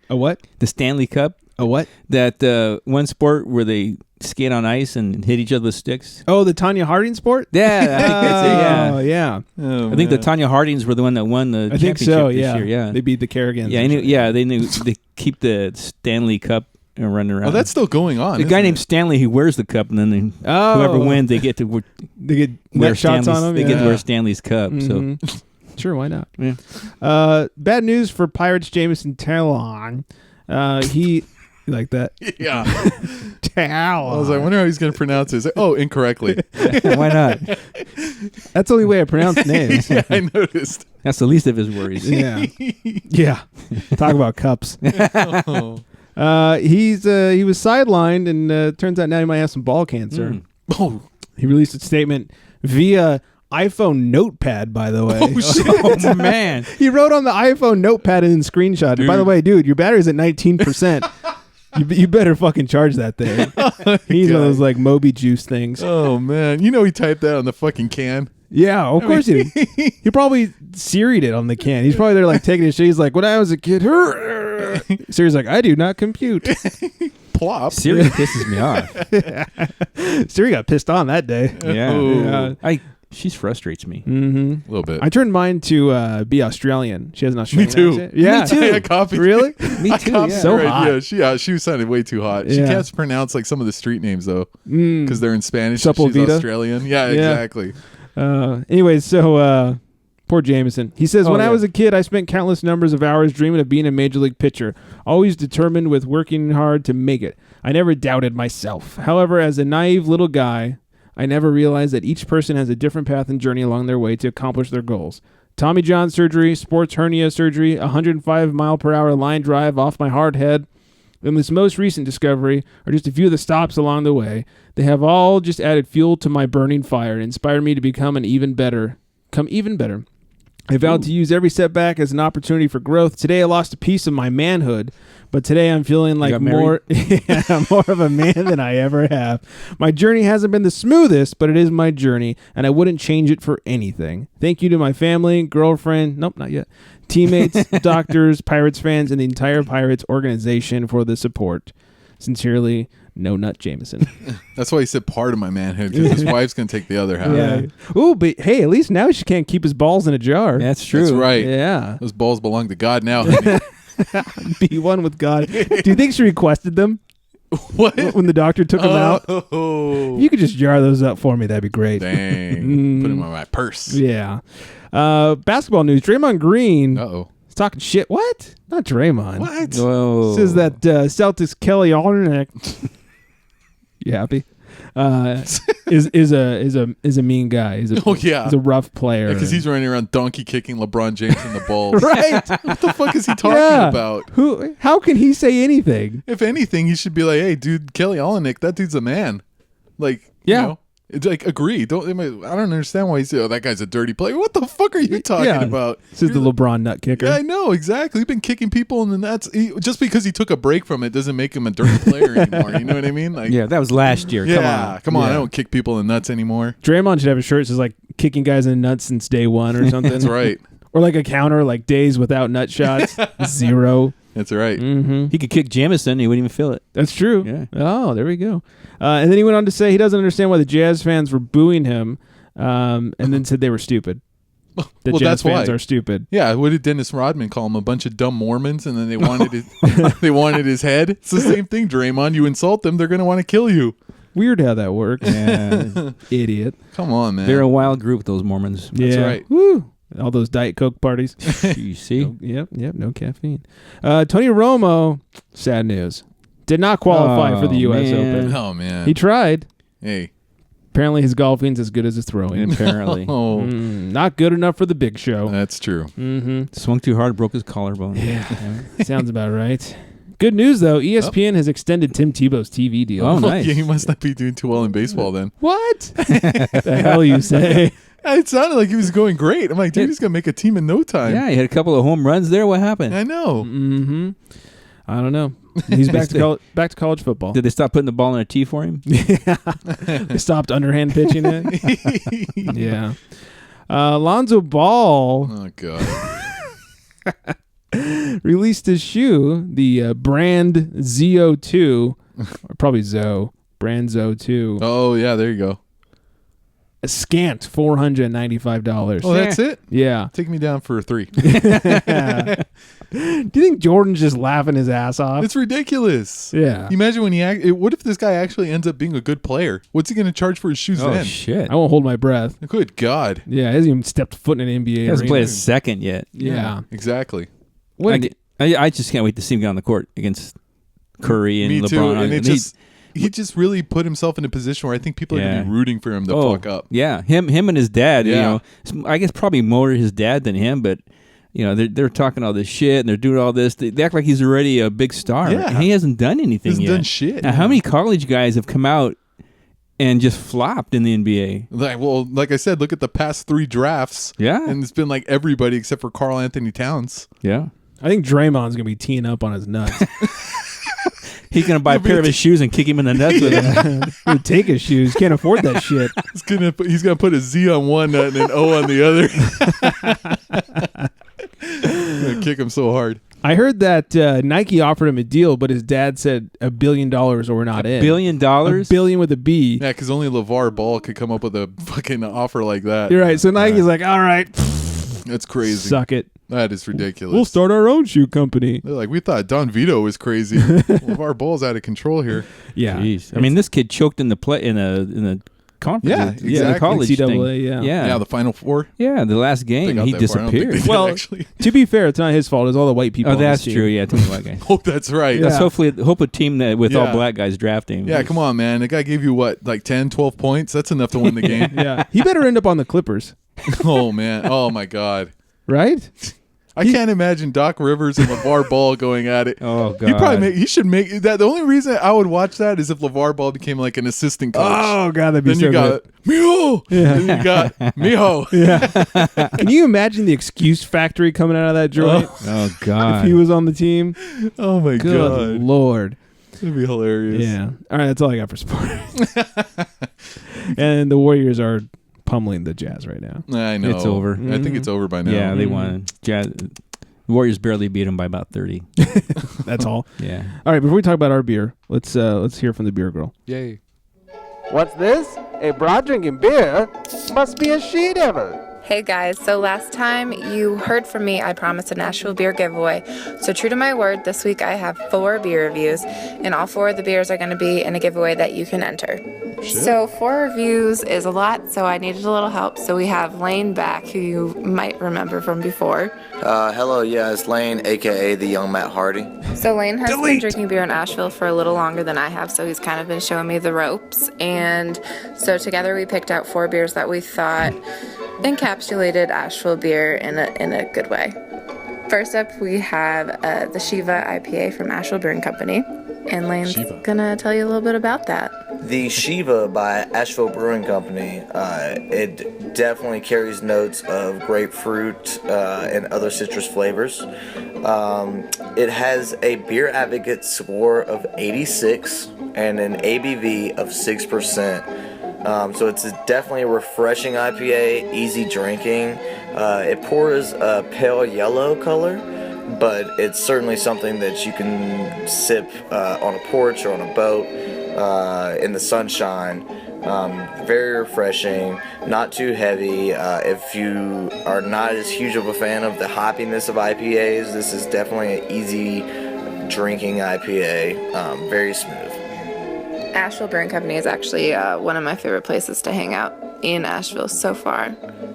A what? The Stanley Cup? A what? That one sport where they skate on ice and hit each other with sticks? Oh, the Tanya Harding sport? Yeah, I think that's it, yeah. Oh, yeah. Oh, I think the man. Tanya Hardings were the one that won the I think championship so, this yeah. year. Yeah. They beat the Kerrigans. Yeah, they knew they keep the Stanley Cup running around. Oh, that's still going on. a guy isn't named it? Stanley who wears the cup, and then whoever wins, they get to They get wear net shots Stanley's. on them. They get to wear Stanley's cup. So Mhm. Sure, why not? yeah. Bad news for Pirates Jameson Tallon. He you like that? Yeah. Tallon. I was like, I wonder how he's going to pronounce it. He's like, oh, incorrectly. Why not? That's the only way I pronounce names. Yeah, I noticed. That's the least of his worries. Yeah. Yeah. Talk about cups. Oh. He was sidelined, and turns out now he might have some ball cancer. Mm. Oh, He released a statement via iPhone notepad, by the way. oh, shit. Oh man. He wrote on the iPhone notepad and then screenshot. And by the way, dude, your battery's at 19%. you better fucking charge that thing. He's one of those like Moby Juice things. Oh, man. You know he typed that on the fucking can. Yeah, of course he did. He probably Siri'd it on the can. He's probably there like taking his shit. He's like, when I was a kid, Siri's like, I do not compute. Plop. Siri pisses me off. Siri got pissed on that day. Yeah. Yeah. She frustrates me. Mm-hmm. A little bit. I turned mine to be Australian. She has an Australian too. accent. Yeah. Me too. I copied. Really? Me too. Yeah. So hot. Yeah, she sounded way too hot. She Yeah. can't pronounce like some of the street names though, Mm. because they're in Spanish. and She's Sepulveda? Australian. Yeah, Yeah. exactly. Anyways, so poor Jameson. He says, when I yeah. was a kid, I spent countless numbers of hours dreaming of being a major league pitcher, always determined with working hard to make it. I never doubted myself. However, as a naive little guy, I never realized that each person has a different path and journey along their way to accomplish their goals. Tommy John surgery, sports hernia surgery, 105 mile per hour line drive off my hard head, and this most recent discovery are just a few of the stops along the way. They have all just added fuel to my burning fire and inspired me to become even better. I vowed to use every setback as an opportunity for growth. Today I lost a piece of my manhood, but today I'm feeling like got more of a man than I ever have. My journey hasn't been the smoothest, but it is my journey, and I wouldn't change it for anything. Thank you to my family, girlfriend, nope, not yet, teammates, doctors, Pirates fans, and the entire Pirates organization for the support. Sincerely, No Nut Jameson. That's why he said part of my manhood, because his wife's gonna take the other half. Yeah. Ooh, but hey, at least now she can't keep his balls in a jar. That's true. That's right. Yeah. Those balls belong to God now. Honey. Be one with God. Do you think she requested them What? when the doctor took them out? Oh, If you could just jar those up for me, that'd be great. dang! Put him in my purse. Yeah. Basketball news. Draymond Green Uh-oh. is talking shit. What? Not Draymond. What? Whoa. Says that Celtics Kelly Olynyk. You happy? Is a mean guy. He's a rough player. Because he's running around donkey kicking LeBron James in the balls. right. What the fuck is he talking Yeah. about? How can he say anything? If anything, he should be like, "Hey, dude, Kelly Olynyk, that dude's a man." Like, Yeah. you know, it's like agree. I don't understand why he's that guy's a dirty player. What the fuck are you talking Yeah. about? This is the LeBron nut kicker. Yeah, I know exactly. He's been kicking people in the nuts. Just because he took a break from it doesn't make him a dirty player anymore. You know what I mean? Like, Yeah, that was last year. yeah, come on. Yeah. I don't kick people in the nuts anymore. Draymond should have a shirt that says like kicking guys in the nuts since day one or something. That's right. Or like a counter, like days without nut shots, 0. That's right. Mm-hmm. He could kick Jameson. He wouldn't even feel it. That's true. Yeah. Oh, there we go. And then he went on to say he doesn't understand why the Jazz fans were booing him, and then said they were stupid. The Well, Jazz that's fans why. are stupid. Yeah, what did Dennis Rodman call him? A bunch of dumb Mormons, and then they wanted they wanted his head. It's the same thing, Draymond. You insult them, they're gonna want to kill you. Weird how that works. Yeah. Idiot. Come on, man. They're a wild group, those Mormons. Yeah. right. Woo. All those Diet Coke parties. You see? Yep. No caffeine. Tony Romo, sad news, did not qualify for the U.S. man. Open. Oh man. He tried. Hey. Apparently his golfing's as good as his throwing. Apparently. Oh, Not good enough for the big show. that's true. Mm-hmm. Swung too hard, broke his collarbone. Yeah. Sounds about right. Good news, though. ESPN has extended Tim Tebow's TV deal. Oh, nice. Yeah, he must not be doing too well in baseball then. What? The hell you say? It sounded like he was going great. I'm like, dude, he's gonna make a team in no time. Yeah, he had a couple of home runs there. What happened? I know. Mm-hmm. I don't know. He's back to college football. Did they stop putting the ball in a tee for him? They stopped underhand pitching it. Yeah. Lonzo Ball Oh god. released his shoe, the brand ZO2, or probably Zo, brand ZO2. Oh yeah, there you go. a scant $495. Oh, that's it? Yeah. Take me down for a 3. Do you think Jordan's just laughing his ass off? It's ridiculous. Yeah. Imagine when what if this guy actually ends up being a good player? What's he going to charge for his shoes Oh, then? shit. I won't hold my breath. Good God. Yeah, he hasn't even stepped foot in an NBA He hasn't arena. played a second yet. Yeah. Exactly. I just can't wait to see him get on the court against Curry and Me LeBron. too. And he just really put himself in a position where I think people are going to be rooting for him to fuck up. Yeah, him and his dad. Yeah. You know, I guess probably more his dad than him, but you know they're talking all this shit and they're doing all this. They act like he's already a big star. Yeah. And he hasn't done anything Hasn't yet. done shit. Now, how many college guys have come out and just flopped in the NBA? Like I said, look at the past 3 drafts. Yeah. And it's been like everybody except for Karl Anthony Towns. Yeah. I think Draymond's going to be teeing up on his nuts. He's going to buy a pair of his shoes and kick him in the nuts with him. He'll take his shoes. Can't afford that shit. He's gonna put a Z on one nut and an O on the other. Gonna kick him so hard. I heard that Nike offered him a deal, but his dad said $1 billion or we're not in. $1 billion? $1 billion with a B. Yeah, because only LeVar Ball could come up with a fucking offer like that. You're right. So Nike's like, all right, That's crazy. suck it. That is ridiculous. We'll start our own shoe company. They're like, we thought Don Vito was crazy. LeVar Ball's out of control here. Yeah. Jeez. I mean, this kid choked in the conference. Yeah, the exactly. college NCAA, thing. yeah. Yeah. The Final Four. Yeah, the last They game got he that far. I don't think disappeared. they did, Well, actually. to be fair, it's not his fault. It's all the white people. Oh, on that's this team. true. Yeah, too many white guys. Oh, that's right. Yeah. Let's hope a team that with all Yeah. black guys drafting. Yeah, come on, man. The guy gave you what, like 10, 12 points? That's enough to win the game. Yeah. He better end up on the Clippers, Oh, man. Oh, my God. right? I can't imagine Doc Rivers and LeVar Ball going at it. Oh God. He should make that. The only reason I would watch that is if LeVar Ball became like an assistant coach. Oh, God, that'd be Then so you got good. Mijo. Yeah. Then you got Mijo. Yeah. Can you imagine the excuse factory coming out of that joint Oh God. if he was on the team? Oh my Good God. Lord. That'd be hilarious. Yeah. All right, that's all I got for sports. And the Warriors are pummeling the Jazz right now. I know. It's over. I think it's over by now. Yeah, they won. The Warriors barely beat them by about 30. That's all. Yeah. All right, before we talk about our beer, let's hear from the beer girl. Yay. What's this? A broad drinking beer? Must be a she devil. Hey guys, so last time you heard from me, I promised an Asheville beer giveaway. So true to my word, this week I have 4 beer reviews, and all 4 of the beers are going to be in a giveaway that you can enter. So 4 reviews is a lot, so I needed a little help. So we have Lane back, who you might remember from before. Hello, yeah, it's Lane, aka the young Matt Hardy. So Lane has been drinking beer in Asheville for a little longer than I have, so he's kind of been showing me the ropes. And so together we picked out 4 beers that we thought encapsulated Asheville beer in a good way. First up, we have the Shiva IPA from Asheville Brewing Company, and Lane's gonna tell you a little bit about that. The Shiva by Asheville Brewing Company, it definitely carries notes of grapefruit and other citrus flavors. It has a beer advocate score of 86 and an ABV of 6%. So it's definitely a refreshing IPA, easy drinking. It pours a pale yellow color, but it's certainly something that you can sip on a porch or on a boat in the sunshine. Very refreshing, not too heavy. If you are not as huge of a fan of the hoppiness of IPAs, this is definitely an easy drinking IPA. Very smooth. Asheville Brewing Company is actually one of my favorite places to hang out in Asheville so far.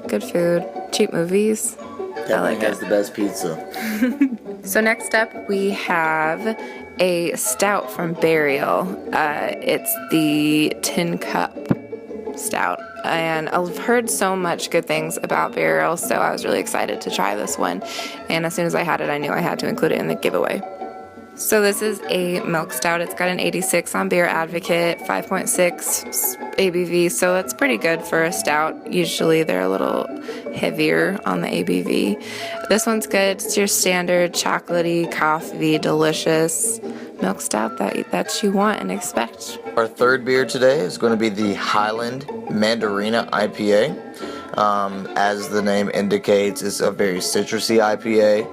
Good food, cheap movies. I like has it. the best pizza. So next up we have a stout from Burial. It's the Tin Cup stout. And I've heard so much good things about Burial, so I was really excited to try this one. And as soon as I had it, I knew I had to include it in the giveaway. So this is a milk stout. It's got an 86 on Beer Advocate, 5.6 ABV, so that's pretty good for a stout. Usually they're a little heavier on the ABV. This one's good. It's your standard chocolatey, coffee, delicious milk stout that you want and expect. Our third beer today is going to be the Highland Mandarina IPA. As the name indicates, it's a very citrusy IPA.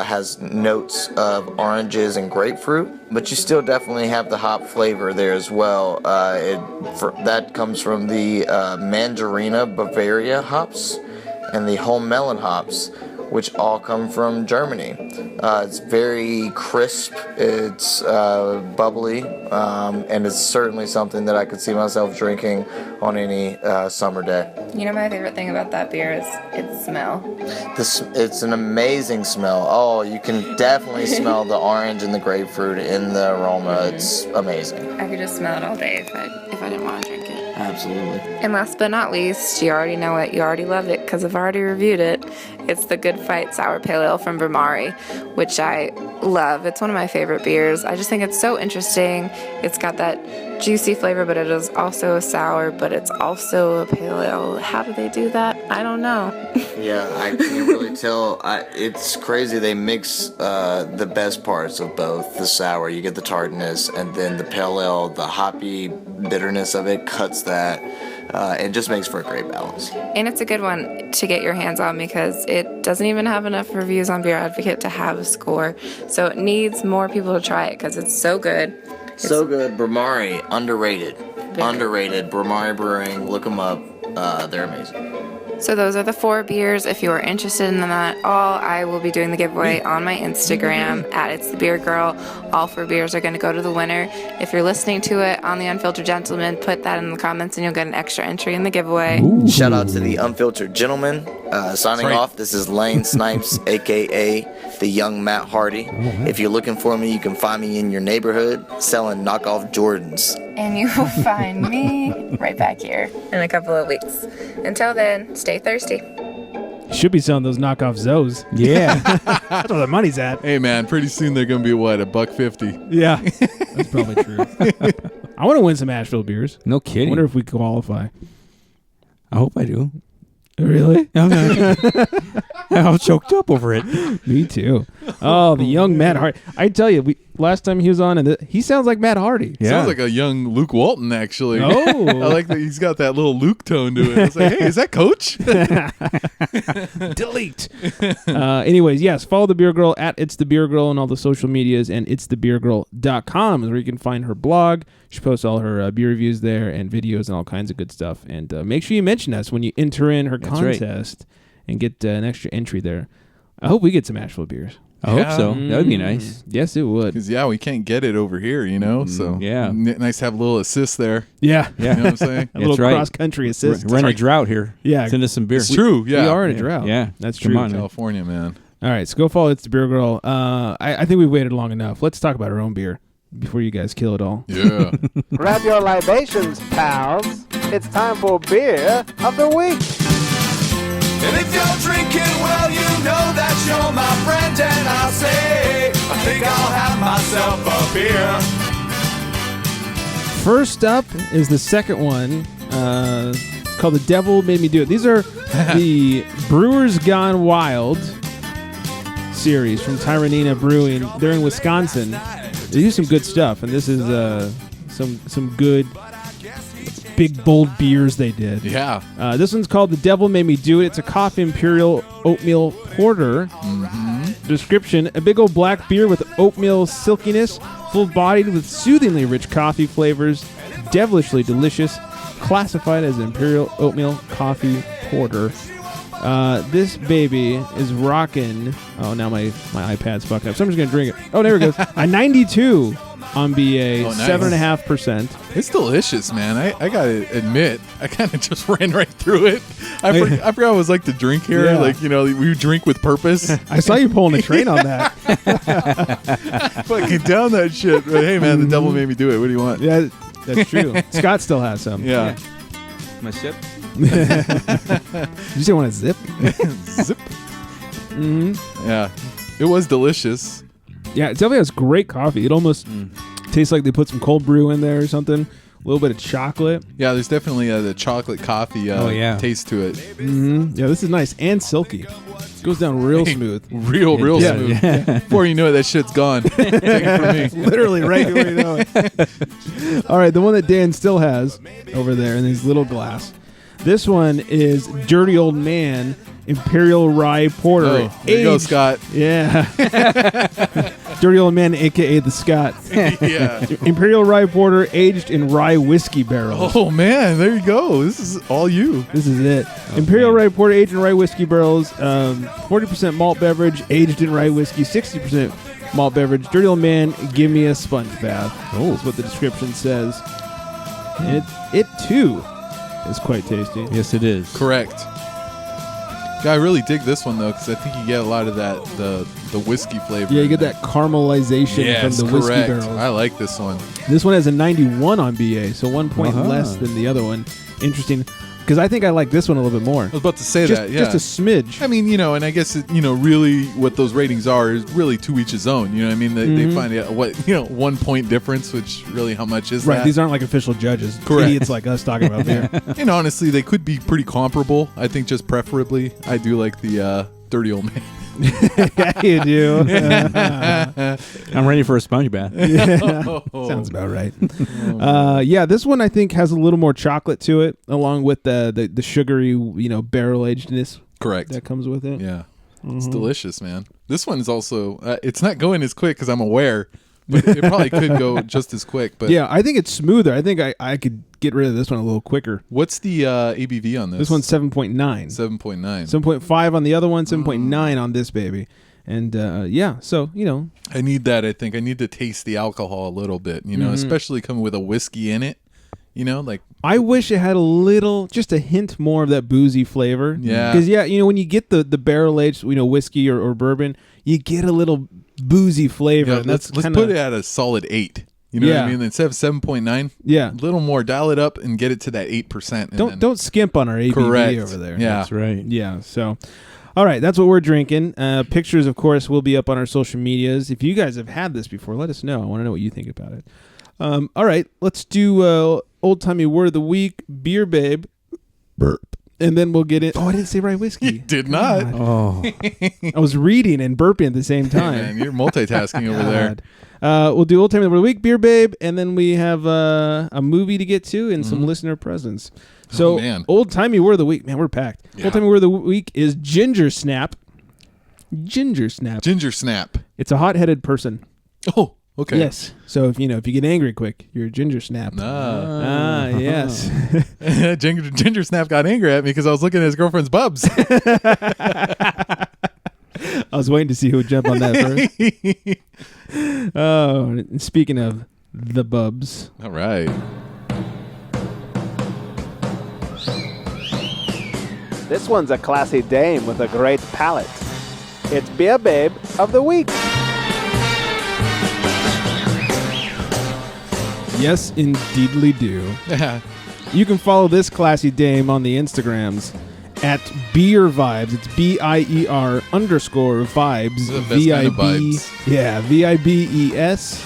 Has notes of oranges and grapefruit, but you still definitely have the hop flavor there as well. That comes from the Mandarina Bavaria hops and the home melon hops, which all come from Germany. It's very crisp, it's bubbly, and it's certainly something that I could see myself drinking on any summer day. You know, my favorite thing about that beer is its smell. It's an amazing smell. Oh, you can definitely smell the orange and the grapefruit in the aroma. It's amazing. I could just smell it all day if I didn't want to drink it. Absolutely. And last but not least, you already know it, you already love it, because I've already reviewed it. It's the Good Fight Sour Pale Ale from Brumari, which I love. It's one of my favorite beers. I just think it's so interesting. It's got that juicy flavor, but it is also a sour, but it's also a pale ale. How do they do that? I don't know. Yeah, I can't really tell. It's crazy. They mix the best parts of both. The sour, you get the tartness, and then the pale ale, the hoppy bitterness of it cuts that. It just makes for a great balance. And it's a good one to get your hands on because it doesn't even have enough reviews on Beer Advocate to have a score. So it needs more people to try it because it's so good. So good. Brumari, underrated. Underrated. Brumari Brewing, look them up. They're amazing. So those are the 4 beers. If you are interested in them at all, I will be doing the giveaway on my Instagram at It's the Beer Girl. All 4 beers are going to go to the winner. If you're listening to it on the Unfiltered Gentleman, put that in the comments and you'll get an extra entry in the giveaway. Ooh. Shout out to the Unfiltered Gentleman. Signing off, this is Lane Snipes, a.k.a. the young Matt Hardy. If you're looking for me, you can find me in your neighborhood selling knockoff Jordans. And you will find me right back here in a couple of weeks. Until then, stay thirsty. Should be selling those knockoff Zoes. Yeah. That's where the money's at. Hey man, pretty soon they're gonna be what, $1.50? Yeah, that's probably true. I want to win some Asheville beers. No I kidding. wonder if we qualify. I hope I do. Really? I'm choked up over it. Me too. Oh, the young Matt Hardy. I tell you, last time he was on, and he sounds like Matt Hardy. Yeah. Sounds like a young Luke Walton, actually. Oh. I like that he's got that little Luke tone to it. I was like, hey, is that Coach? Delete. Anyways, yes, follow the Beer Girl at It's the Beer Girl on all the social medias, and itsthebeergirl.com is where you can find her blog. She posts all her beer reviews there and videos and all kinds of good stuff. And make sure you mention us when you enter in her contest and get an extra entry there. I hope we get some Asheville beers. I hope so. That would be nice. Yes, it would. Because, we can't get it over here, So, nice to have a little assist there. Yeah. You know what I'm saying? A little cross-country assist. We're in a drought here. Yeah. Send us some beer. It's true, We are in a drought. Yeah. That's Come true. on, California, man. All right, so go follow It's the Beer Girl. I think we've waited long enough. Let's talk about our own beer before you guys kill it all. Yeah. Grab your libations, pals. It's time for Beer of the Week. And if you're drinking, well, you know that you're my friend. And I'll say, I think I'll have myself a beer. First up is the second one. It's called The Devil Made Me Do It. These are the Brewers Gone Wild series from Tyranena Brewing. They're in Wisconsin. They do some good stuff, and this is some good big bold beers they did. Yeah. This one's called The Devil Made Me Do It. It's a coffee imperial oatmeal porter. Description: a big old black beer with oatmeal silkiness, full-bodied with soothingly rich coffee flavors, devilishly delicious, classified as an imperial oatmeal coffee porter. This baby is rocking. Oh, now my iPad's fucking up. So I'm just gonna drink it. Oh, there it goes. A 92 on BA, 7.5%. It's delicious, man. I gotta admit, I kind of just ran right through it. I forgot what it was like to drink here. Yeah. Like, we drink with purpose. I saw you pulling a train on that. Fucking down that shit. But hey, man, the devil made me do it. What do you want? Yeah, that's true. Scott still has some. Yeah. My sip. Did you say want to zip? Zip. Yeah. It was delicious. Yeah, it definitely has great coffee. It almost tastes like they put some cold brew in there or something. A little bit of chocolate. Yeah, there's definitely the chocolate coffee taste to it. Yeah, this is nice and silky. It goes down real smooth. Real smooth. Yeah. Before you know it, that shit's gone. Take it from me. Literally right where you know it. All right, the one that Dan still has over there in his little glass. This one is Dirty Old Man Imperial Rye Porter. Oh, there you go, Scott. Yeah. Dirty Old Man, a.k.a. the Scott. Yeah. Imperial Rye Porter aged in rye whiskey barrels. Oh, man. There you go. This is all you. This is it. Imperial Rye Porter aged in rye whiskey barrels. 40% malt beverage aged in rye whiskey. 60% malt beverage. Dirty Old Man, give me a sponge bath. Oh, that's what the description says. And it too is quite tasty. Yes, it is. Correct. Yeah, I really dig this one, though, because I think you get a lot of that, the whiskey flavor. Yeah, you get that caramelization from the whiskey barrels. I like this one. This one has a 91 on BA, so 1 point less than the other one. Interesting, because I think I like this one a little bit more. I was about to say that, yeah. Just a smidge. I mean, and I guess, really what those ratings are is really to each his own. You know what I mean? They find out 1 point difference, which really how much is that? Right, these aren't like official judges. Correct. Idiots like us talking about beer. And honestly, they could be pretty comparable. I think just preferably, I do like the Dirty Old Man. Yeah, you do. I'm ready for a sponge bath. Sounds about right. Yeah, this one I think has a little more chocolate to it, along with the sugary, barrel agedness. Correct. That comes with it. Yeah, it's delicious, man. This one is also it's not going as quick as I'm aware, but it probably could go just as quick. But yeah, I think it's smoother. I think I could get rid of this one a little quicker. What's the ABV on this? This one's 7.9. 7.9. 7.5 on the other one, 7.9 on this baby. And so, I need that, I think. I need to taste the alcohol a little bit, especially coming with a whiskey in it. I wish it had just a hint more of that boozy flavor. Yeah. Because, when you get the barrel-aged, whiskey or bourbon, you get a little boozy flavor. Yeah, and let's put it at a solid 8. You know what I mean? Instead of 7.9, yeah, a little more. Dial it up and get it to that 8%. Don't skimp on our ABV over there. Yeah, that's right. Yeah. So, all right, that's what we're drinking. Pictures, of course, will be up on our social medias. If you guys have had this before, let us know. I want to know what you think about it. All right, let's do old timey word of the week. Beer Babe. Burp. And then we'll get it. Oh, I didn't say rye whiskey. You did not. Oh, I was reading and burping at the same time. Hey man, you're multitasking over there. We'll do Old Timey Word of the Week, Beer Babe, and then we have a movie to get to and some listener presents. So, Old Timey Word of the Week. Man, we're packed. Yeah. Old Timey Word of the Week is Ginger Snap. Ginger Snap. Ginger Snap. It's a hot-headed person. Oh, okay. Yes. So, if you get angry quick, you're a Ginger Snap. Yes. Ginger Snap got angry at me because I was looking at his girlfriend's bubs. I was waiting to see who would jump on that first. Oh, and speaking of the bubs. All right. This one's a classy dame with a great palate. It's Beer Babe of the Week. Yes, indeedly do. You can follow this classy dame on the Instagrams at Beer Vibes. It's BIER _vibes. VIB. Yeah, VIBES.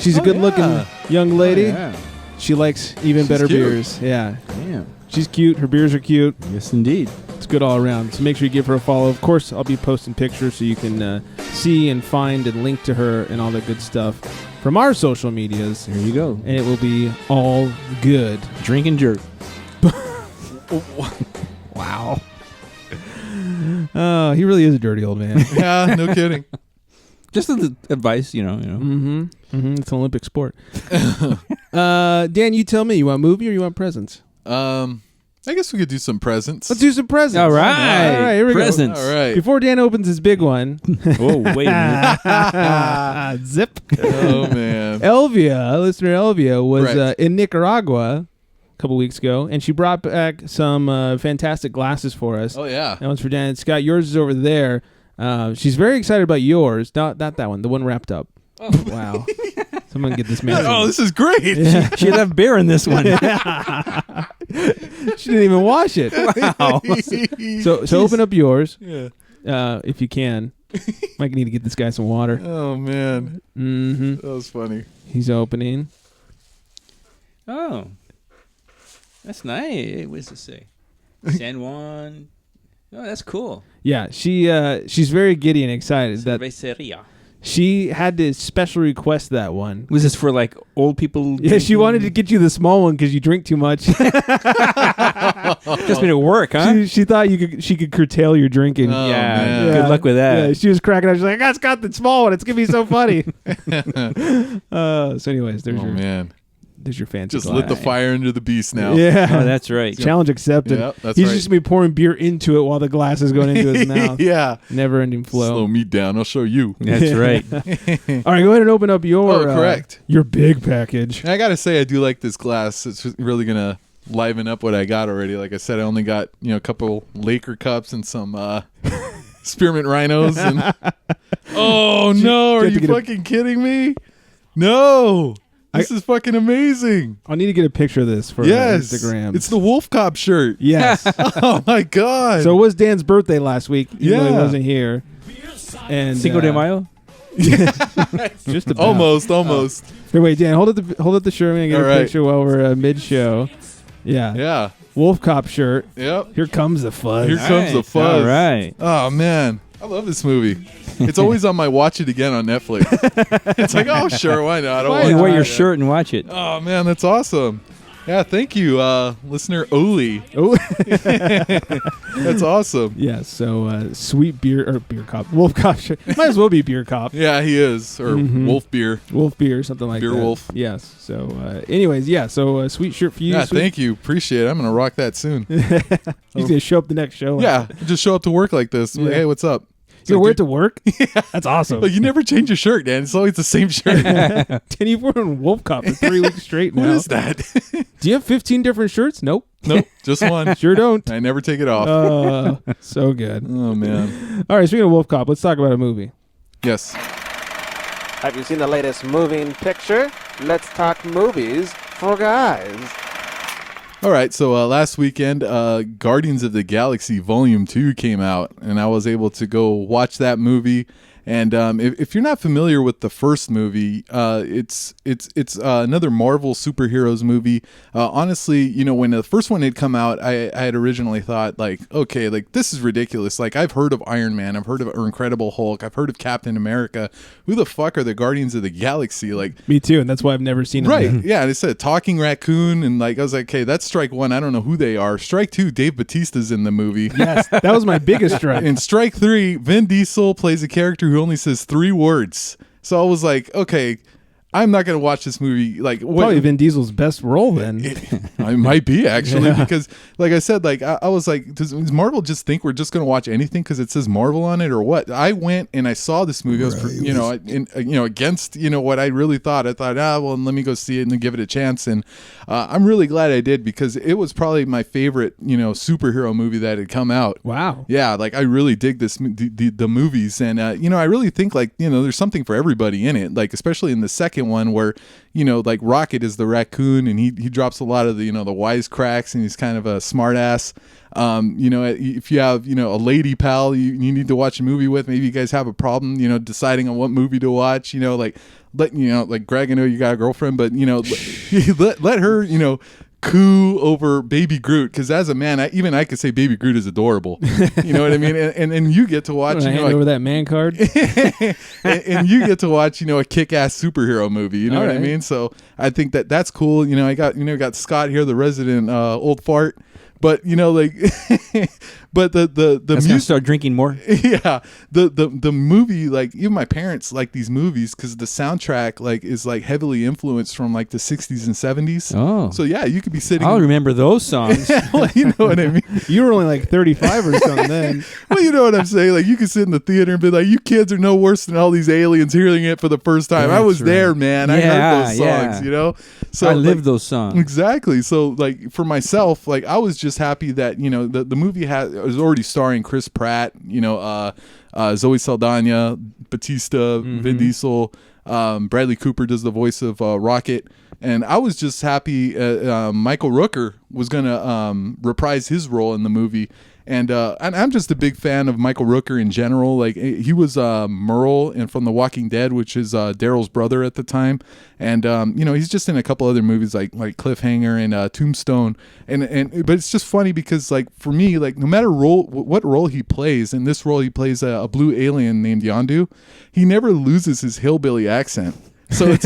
She's a good-looking young lady. Oh, yeah. She likes even better cute. beers. Yeah. Damn. She's cute. Her beers are cute. Yes, indeed. It's good all around. So make sure you give her a follow. Of course, I'll be posting pictures so you can see and find and link to her and all that good stuff from our social medias. There you go. And it will be all good. Drink and jerk. Wow. Oh, he really is a dirty old man. Yeah, no kidding. Just advice, Mm-hmm. It's an Olympic sport. Dan, you tell me. You want movie or you want presents? I guess we could do some presents. Let's do some presents. All right. Here we presents. All right. Before Dan opens his big one. Oh, wait a minute. Zip. Oh, man. Elvia, listener Elvia, was Correct. in Nicaragua a couple weeks ago, and she brought back some fantastic glasses for us. Oh, yeah. That one's for Dan and Scott. Yours is over there. She's very excited about yours. Not that one. The one wrapped up. Oh. Wow. Someone get this man. Oh, this is great. Yeah. She'd have beer in this one. She didn't even wash it. Wow. So open up yours. Yeah. If you can. Might need to get this guy some water. Oh, man. Mm-hmm. That was funny. He's opening. Oh. That's nice. What does it say? San Juan. Oh, that's cool. Yeah, she's very giddy and excited. Cerveceria. She had to special request that one. Was this for like old people? Yeah, she wanted to get you the small one because you drink too much. Just made it work, huh? She thought she could curtail your drinking. Oh, yeah, man. good luck with that. Yeah, she was cracking up. She's like, I just got the small one. It's gonna be so funny. So, anyways, there's your fancy. Just glass. lit the fire under the beast now. Yeah, Oh, that's right. Challenge accepted. Yep, that's He's right. just gonna be pouring beer into it while the glass is going into his mouth. Yeah. Never-ending flow. Slow me down. I'll show you. That's right. All right, go ahead and open up your correct. your big package. And I got to say, I do like this glass. It's really going to liven up what I got already. Like I said, I only got, a couple Laker cups and some spearmint rhinos. And oh, no. Are you fucking kidding me? No. This is fucking amazing. I'll need to get a picture of this for Yes. Instagram. It's the Wolf Cop shirt. Yes. Oh, my God. So it was Dan's birthday last week. Even though he Yeah. wasn't here. And Cinco de Mayo. just about. Almost. Here, wait, Dan, hold up the shirt. I'm gonna get All a right. picture while we're mid-show. Yeah. Yeah. Wolf Cop shirt. Yep. Here comes the fuzz. Here comes the fuzz. All right. Oh, man. I love this movie. It's always on my watch it again on Netflix. It's like, oh, sure, why not? Why You not? wear your Yeah. shirt and watch it. Oh, man, that's awesome. Yeah, thank you, listener Oli. Oh. That's awesome. Yeah, so sweet beer cop. Wolf Cop shirt. Might as well be beer cop. Yeah, he is. Or Wolf Beer. Wolf beer, something like Beer that. Wolf. Yes. So anyways, yeah, so sweet shirt for you. Yeah, sweet. thank you. Appreciate it. I'm going to rock that soon. He's gonna show up the next show. Yeah, just show up to work like this. Yeah. Hey, what's up? It's You like, wear it to work? That's awesome. Like, you never change your shirt, Dan. It's always the same shirt. Dan, you've worn Wolf Cop for 3 weeks straight now. What is that? Do you have 15 different shirts? Nope. Nope, just one. Sure don't. I never take it off. So good. Oh, man. All right, speaking of Wolf Cop, let's talk about a movie. Yes. Have you seen the latest moving picture? Let's talk movies for guys. All right, so last weekend, Guardians of the Galaxy Volume 2 came out, and I was able to go watch that movie. And if you're not familiar with the first movie, it's another Marvel superheroes movie. Honestly, when the first one had come out, I had originally thought, like, okay, like, this is ridiculous. Like, I've heard of Iron Man, I've heard of Incredible Hulk, I've heard of Captain America. Who the fuck are the Guardians of the Galaxy? Like, Me too, and that's why I've never seen it. right? Yeah, and it said talking raccoon, and like I was like, okay, that's strike one. I don't know who they are. Strike two, Dave Bautista's in the movie. Yes, that was my biggest strike. In strike three, Vin Diesel plays a character who only says 3 words. So I was like, okay, I'm not going to watch this movie. Like, Probably Vin Diesel's best role then. It might be, actually, because like I said, like I was like, does Marvel just think we're just going to watch anything because it says Marvel on it or what? I went and I saw this movie. I was, against, what I really thought. I thought, well, let me go see it and then give it a chance. And I'm really glad I did because it was probably my favorite, superhero movie that had come out. Wow. Yeah, like I really dig the movies, and I really think like there's something for everybody in it. Like especially in the second one where like Rocket is the raccoon and he drops a lot of the the wisecracks and he's kind of a smart ass. If you have a lady pal you need to watch a movie with, maybe you guys have a problem deciding on what movie to watch. Like Greg, I know you got a girlfriend, but let her coo over Baby Groot, because as a man, I could say Baby Groot is adorable. You know what I mean? And you get to watch, hand over that man card. and you get to watch, a kick-ass superhero movie. You know what I mean? So I think that's cool. I got Scott here, the resident old fart. But but the music, start drinking more. Yeah, the movie, like even my parents like these movies because the soundtrack is heavily influenced from the 60s and 70s. Oh, so yeah, you could be sitting. I'll remember those songs. Well, you know what I mean. You were only 35 or something then. Well, you know what I'm saying. Like you could sit in the theater and be like, "You kids are no worse than all these aliens hearing it for the first time." I was there, man. I heard those songs. So I lived those songs exactly. So for myself, I was just happy that the movie was already starring Chris Pratt, Zoe Saldana, Bautista, Vin Diesel, Bradley Cooper does the voice of Rocket, and I was just happy Michael Rooker was gonna reprise his role in the movie. And I'm just a big fan of Michael Rooker in general. Like he was Merle and from The Walking Dead, which is Daryl's brother at the time. And he's just in a couple other movies like Cliffhanger and Tombstone. But it's just funny because like for me, like no matter what role he plays, in this role he plays a blue alien named Yondu. He never loses his hillbilly accent. So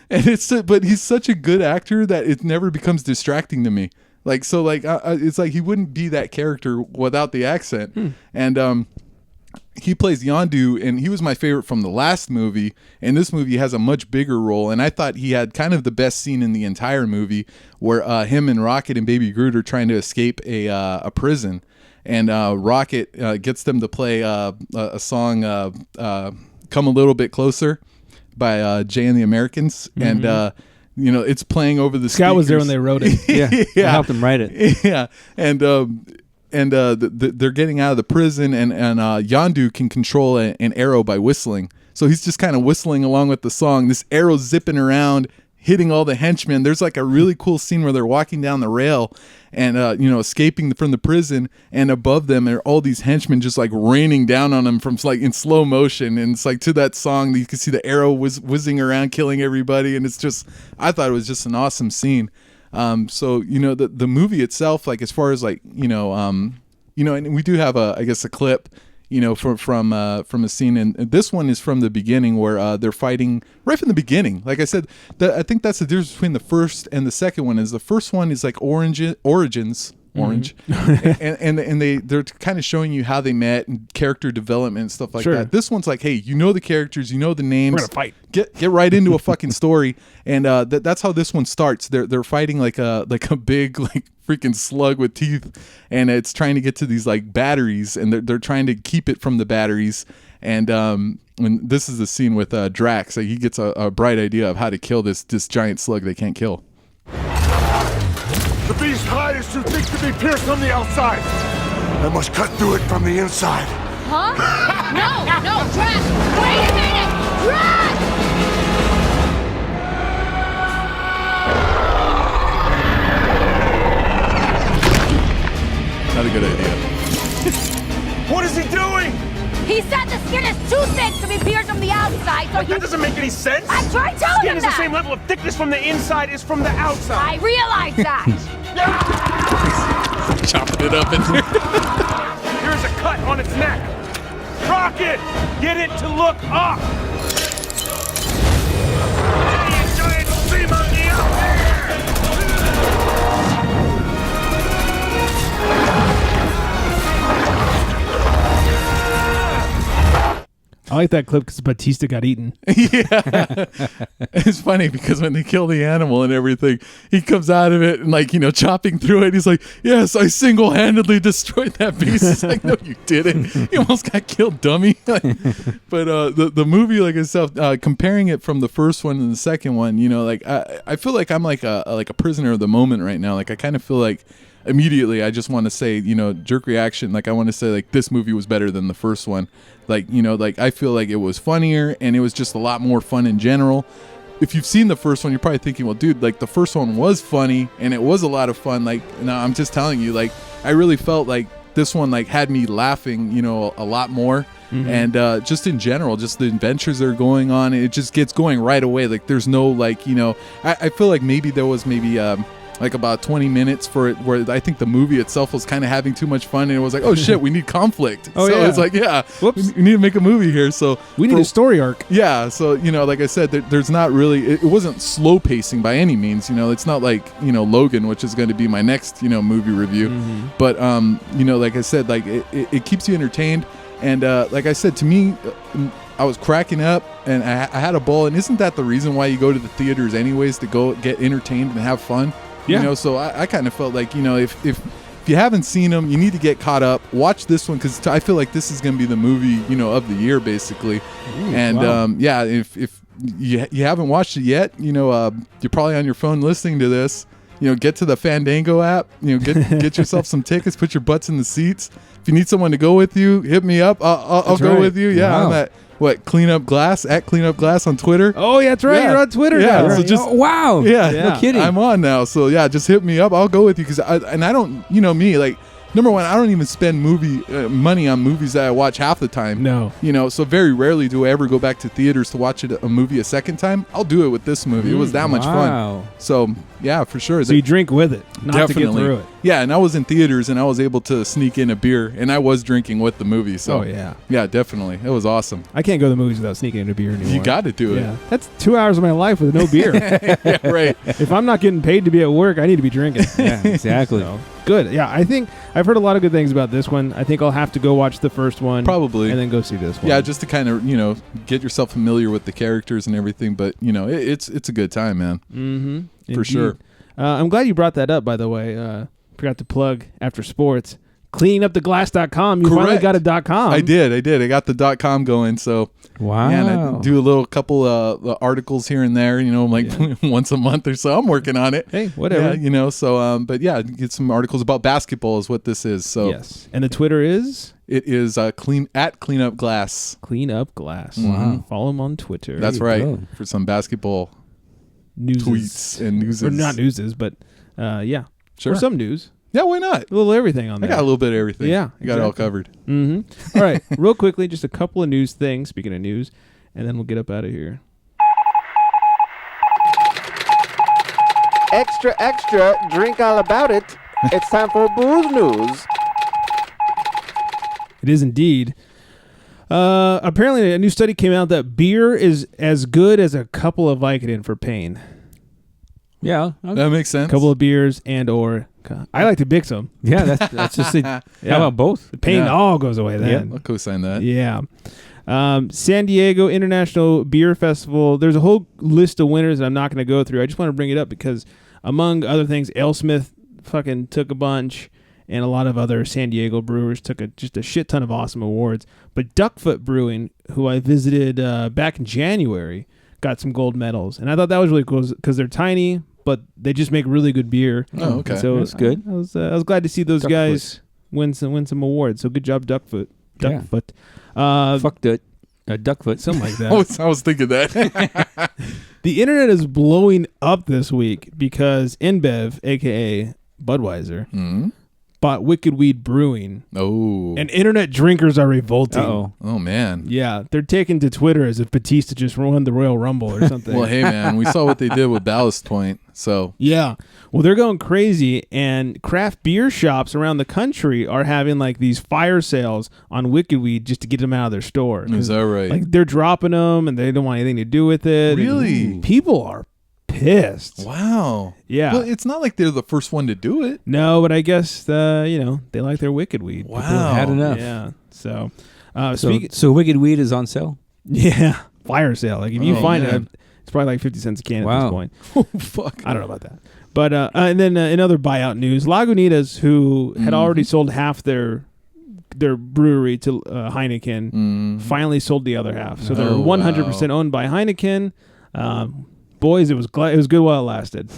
it's but he's such a good actor that it never becomes distracting to me. Like so, it's like he wouldn't be that character without the accent. And he plays Yondu, and he was my favorite from the last movie. And this movie has a much bigger role, and I thought he had kind of the best scene in the entire movie, where him and Rocket and Baby Groot are trying to escape a prison, and Rocket gets them to play a song, "Come a Little Bit Closer" by Jay and the Americans, and it's playing over the Scott speakers. was there when they wrote it. I helped him write it. Yeah, and they're getting out of the prison, and Yondu can control an arrow by whistling. So he's just kind of whistling along with the song. This arrow's zipping around, hitting all the henchmen. There's like a really cool scene where they're walking down the rail and escaping from the prison, and above them are all these henchmen just like raining down on them from like in slow motion, and it's like to that song you can see the arrow whizzing around killing everybody, and it's just, I thought it was just an awesome scene. So the movie itself, like as far as like and we do have a clip from a scene, and this one is from the beginning where they're fighting right from the beginning. Like I said, I think that's the difference between the first and the second one. Is the first one is like origins, and they're kind of showing you how they met and character development and stuff like that. This one's like, hey, the characters, the names, we're gonna fight. Get right into a fucking story, and that's how this one starts. They're fighting like a big like freaking slug with teeth, and it's trying to get to these like batteries, and they're trying to keep it from the batteries. And this is the scene with Drax. Like, he gets a bright idea of how to kill this giant slug they can't kill. The beast's hide is too thick to be pierced from the outside. I must cut through it from the inside. Huh? No, Drax! Wait a minute! Drax! Not a good idea. What is he doing? He said the skin is too thick to be pierced from the outside, so That doesn't make any sense. I tried telling Skin him is that! the same level of thickness from the inside as from the outside. I realize that! Chopping it up in there. Here's a cut on its neck. Rocket! Get it to look up! Hey, you giant sea monkey up there! I like that clip because Batista got eaten. Yeah. It's funny because when they kill the animal and everything, he comes out of it and chopping through it. He's like, yes, I single-handedly destroyed that beast. It's like, no, you didn't. You almost got killed, dummy. But the movie, like itself, comparing it from the first one and the second one, I feel like I'm like a prisoner of the moment right now. Like, I kind of feel like immediately I just want to say, jerk reaction. Like, I want to say like this movie was better than the first one. Like, I feel like it was funnier and it was just a lot more fun in general. If you've seen the first one, you're probably thinking, well, dude, like the first one was funny and it was a lot of fun. Like, no, I'm just telling you, like, I really felt like this one like had me laughing, a lot more. And just in general, just the adventures that are going on, it just gets going right away. Like, there's no like, I feel like maybe there was like about 20 minutes for it where I think the movie itself was kind of having too much fun, and it was like, oh shit, we need conflict. It's like, whoops, we need to make a movie here. So we need a story arc. Yeah. So, like I said, there's not really, it wasn't slow pacing by any means. It's not like, Logan, which is going to be my next, movie review. But, like I said, like it keeps you entertained. And like I said, to me, I was cracking up and I had a ball. And isn't that the reason why you go to the theaters anyways, to go get entertained and have fun? Yeah. So I kind of felt like, if you haven't seen them, you need to get caught up. Watch this one because I feel like this is going to be the movie, of the year, basically. Ooh, and wow. If you haven't watched it yet, you're probably on your phone listening to this. Get to the Fandango app. Get yourself some tickets. Put your butts in the seats. If you need someone to go with you, hit me up. I'll go with you. Yeah, wow. I'm at Clean Up Glass on Twitter. Oh, yeah, that's right. Yeah. You're on Twitter Yeah, now. so Right. just- wow. Yeah, No kidding. I'm on now. So yeah, just hit me up. I'll go with you because I don't, me, like number one, I don't even spend money on movies that I watch half the time. No. So very rarely do I ever go back to theaters to watch a movie a second time. I'll do it with this movie. It was that much fun. So yeah, for sure. So you drink with it, not to get through it. Yeah, and I was in theaters and I was able to sneak in a beer, and I was drinking with the movie. So yeah, definitely, it was awesome. I can't go to the movies without sneaking in a beer anymore. You got to do it. Yeah, that's 2 hours of my life with no beer. Yeah, right. If I'm not getting paid to be at work, I need to be drinking. Yeah, exactly. So, good. Yeah, I think I've heard a lot of good things about this one. I think I'll have to go watch the first one, probably, and then go see this one. Yeah, just to kind of get yourself familiar with the characters and everything. But it's a good time, man. Mm-hmm. For sure. I'm glad you brought that up. By the way, forgot to plug after sports. Cleanuptheglass.com. You finally got a .com. I did. I got the .com going. So wow. Yeah, and I do a couple articles here and there. Once a month or so. I'm working on it. Hey, whatever. Yeah, So but yeah, get some articles about basketball is what this is. So yes. And the Twitter is. It is Cleanup Glass. Cleanup Glass. Wow. Follow him on Twitter. That's right. For some basketball tweets and newses. Or not newses, but yeah. Sure. Or some news. Yeah, why not? A little everything on there. I got a little bit of everything. Yeah. I got it all covered. Mm-hmm. All right. Real quickly, just a couple of news things, speaking of news, and then we'll get up out of here. Extra, extra, drink all about it. It's time for booze news. It is indeed. Apparently, a new study came out that beer is as good as a couple of Vicodin for pain. Yeah. That makes sense. A couple of beers and/or I like to mix them. Yeah, that's just it. How about both? The pain all goes away then. Yeah, I'll co-sign that. Yeah. San Diego International Beer Festival. There's a whole list of winners that I'm not going to go through. I just want to bring it up because, among other things, AleSmith fucking took a bunch, and a lot of other San Diego brewers took just a shit ton of awesome awards. But Duckfoot Brewing, who I visited back in January, got some gold medals, and I thought that was really cool because they're tiny, but they just make really good beer. Oh, okay. So that's good. I was glad to see those guys win some awards. So good job, Duckfoot. Duckfoot. Fuck that. Duckfoot. Something like that. I was thinking that. The internet is blowing up this week because InBev, a.k.a. Budweiser, bought Wicked Weed Brewing. Oh. And internet drinkers are revolting. Uh-oh. Oh, man. Yeah, they're taking to Twitter as if Batista just won the Royal Rumble or something. Well, hey, man, we saw what they did with Ballast Point, so. Yeah. Well, they're going crazy, and craft beer shops around the country are having, these fire sales on Wicked Weed just to get them out of their store. Is that right? They're dropping them, and they don't want anything to do with it. Really? People are pissed. Wow. Yeah. Well, it's not like they're the first one to do it. No, but I guess they like their Wicked Weed. Wow. People have had enough. Yeah. So, so Wicked Weed is on sale. Yeah, fire sale. If you find man. it, it's probably like 50 cents a can Wow. at this point. Oh, fuck. I don't know about that. But and then in other buyout news, Lagunitas, who had already sold half their brewery to Heineken, finally sold the other half. So they're 100% owned by Heineken. Boys, it was good while it lasted.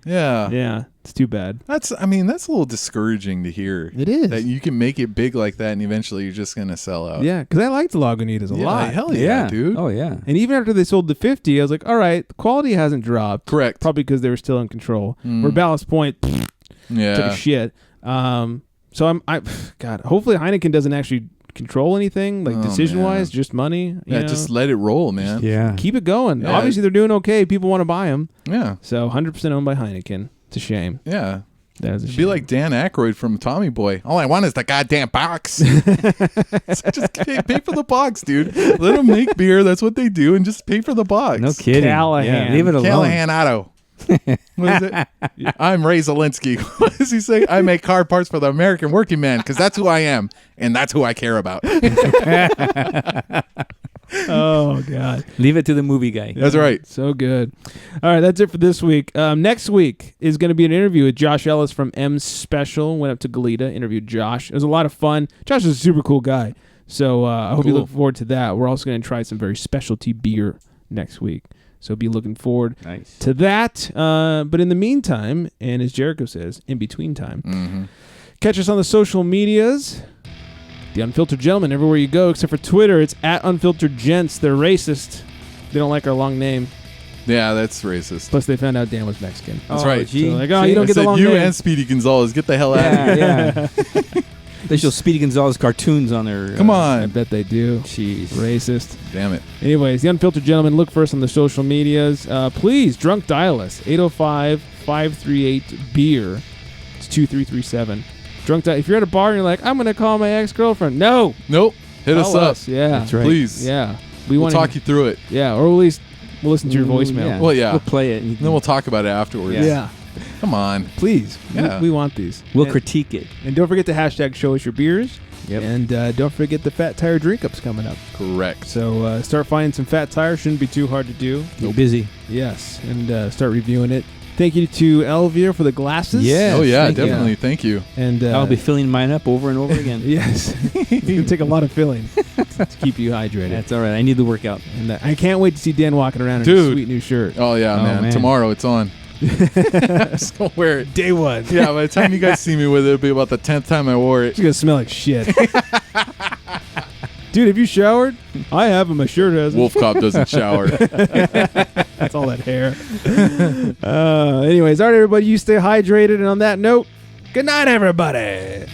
Yeah. Yeah, it's too bad. That's a little discouraging to hear. It is. That you can make it big like that and eventually you're just going to sell out. Yeah, because I liked Lagunitas a lot. Hell yeah, dude. Oh, yeah. And even after they sold the 50, I was like, all right, the quality hasn't dropped. Correct. Probably because they were still in control. Where Ballast Point took a shit. So God, hopefully Heineken doesn't actually control anything, decision-wise, just money. Yeah, just let it roll, man. Yeah. Keep it going. Yeah. Obviously, they're doing okay. People want to buy them. Yeah. So 100% owned by Heineken. It's a shame. Yeah. That is a shame. Be like Dan Aykroyd from Tommy Boy. All I want is the goddamn box. So just pay for the box, dude. Let them make beer. That's what they do. And just pay for the box. No kidding. Callahan. Yeah, leave it alone. Callahan Auto. What is it? I'm Ray Zelinsky. What does he say? I make car parts for the American working man because that's who I am. And that's who I care about. Oh, God. Leave it to the movie guy. That's right. So good. All right, that's it for this week. Next week is going to be an interview with Josh Ellis from M's Special. Went up to Goleta, interviewed Josh. It was a lot of fun. Josh is a super cool guy. So I hope you look forward to that. We're also going to try some very specialty beer next week. So be looking forward to that. But in the meantime, and as Jericho says, in between time, catch us on the social medias. The Unfiltered Gentleman, everywhere you go, except for Twitter. It's at Unfiltered Gents. They're racist. They don't like our long name. Yeah, that's racist. Plus, they found out Dan was Mexican. That's right. Gee. So like, oh, you don't I get the said long you name. and Speedy Gonzalez, get the hell out of here. Yeah. They show Speedy Gonzalez cartoons on their. Come I on. bet they do. Jeez. Racist. Damn it. Anyways, the Unfiltered Gentleman, look for us on the social medias. Please, drunk dial us, 805-538-BEER. It's 2337. Drunk dial. If you're at a bar and you're like, I'm going to call my ex-girlfriend. No. Nope. Hit us Call up. Yeah. That's right. Please. Yeah. We'll wanna- talk you through it. Yeah, or at least we'll listen to your voicemail. Yeah. Well, yeah. We'll play it. And then we'll talk about it afterwards. Yeah. Come on. Please. Yeah. We want these. We'll And- critique it. And don't forget to hashtag show us your beers. Yep. And don't forget the Fat Tire drink up's coming up. Correct. So start finding some Fat Tire. Shouldn't be too hard to do. Get busy. Yes. And start reviewing it. Thank you to Elvia for the glasses. Yeah. Oh, yeah, thank you. definitely. Thank you. And I'll be filling mine up over and over again. yes. It's going to take a lot of filling to keep you hydrated. That's all right. I need the workout. And I can't wait to see Dan walking around in Dude. his sweet new shirt. Oh, yeah, Oh, man. man. Tomorrow it's on. Just gonna wear it. Day one. Yeah, by the time you guys see me with it, it'll be about the 10th time I wore it. It's going to smell like shit. Dude, have you showered? I have, and my shirt hasn't. Wolf Cop doesn't shower. That's all that hair. Anyways, all right, everybody, you stay hydrated. And on that note, good night, everybody.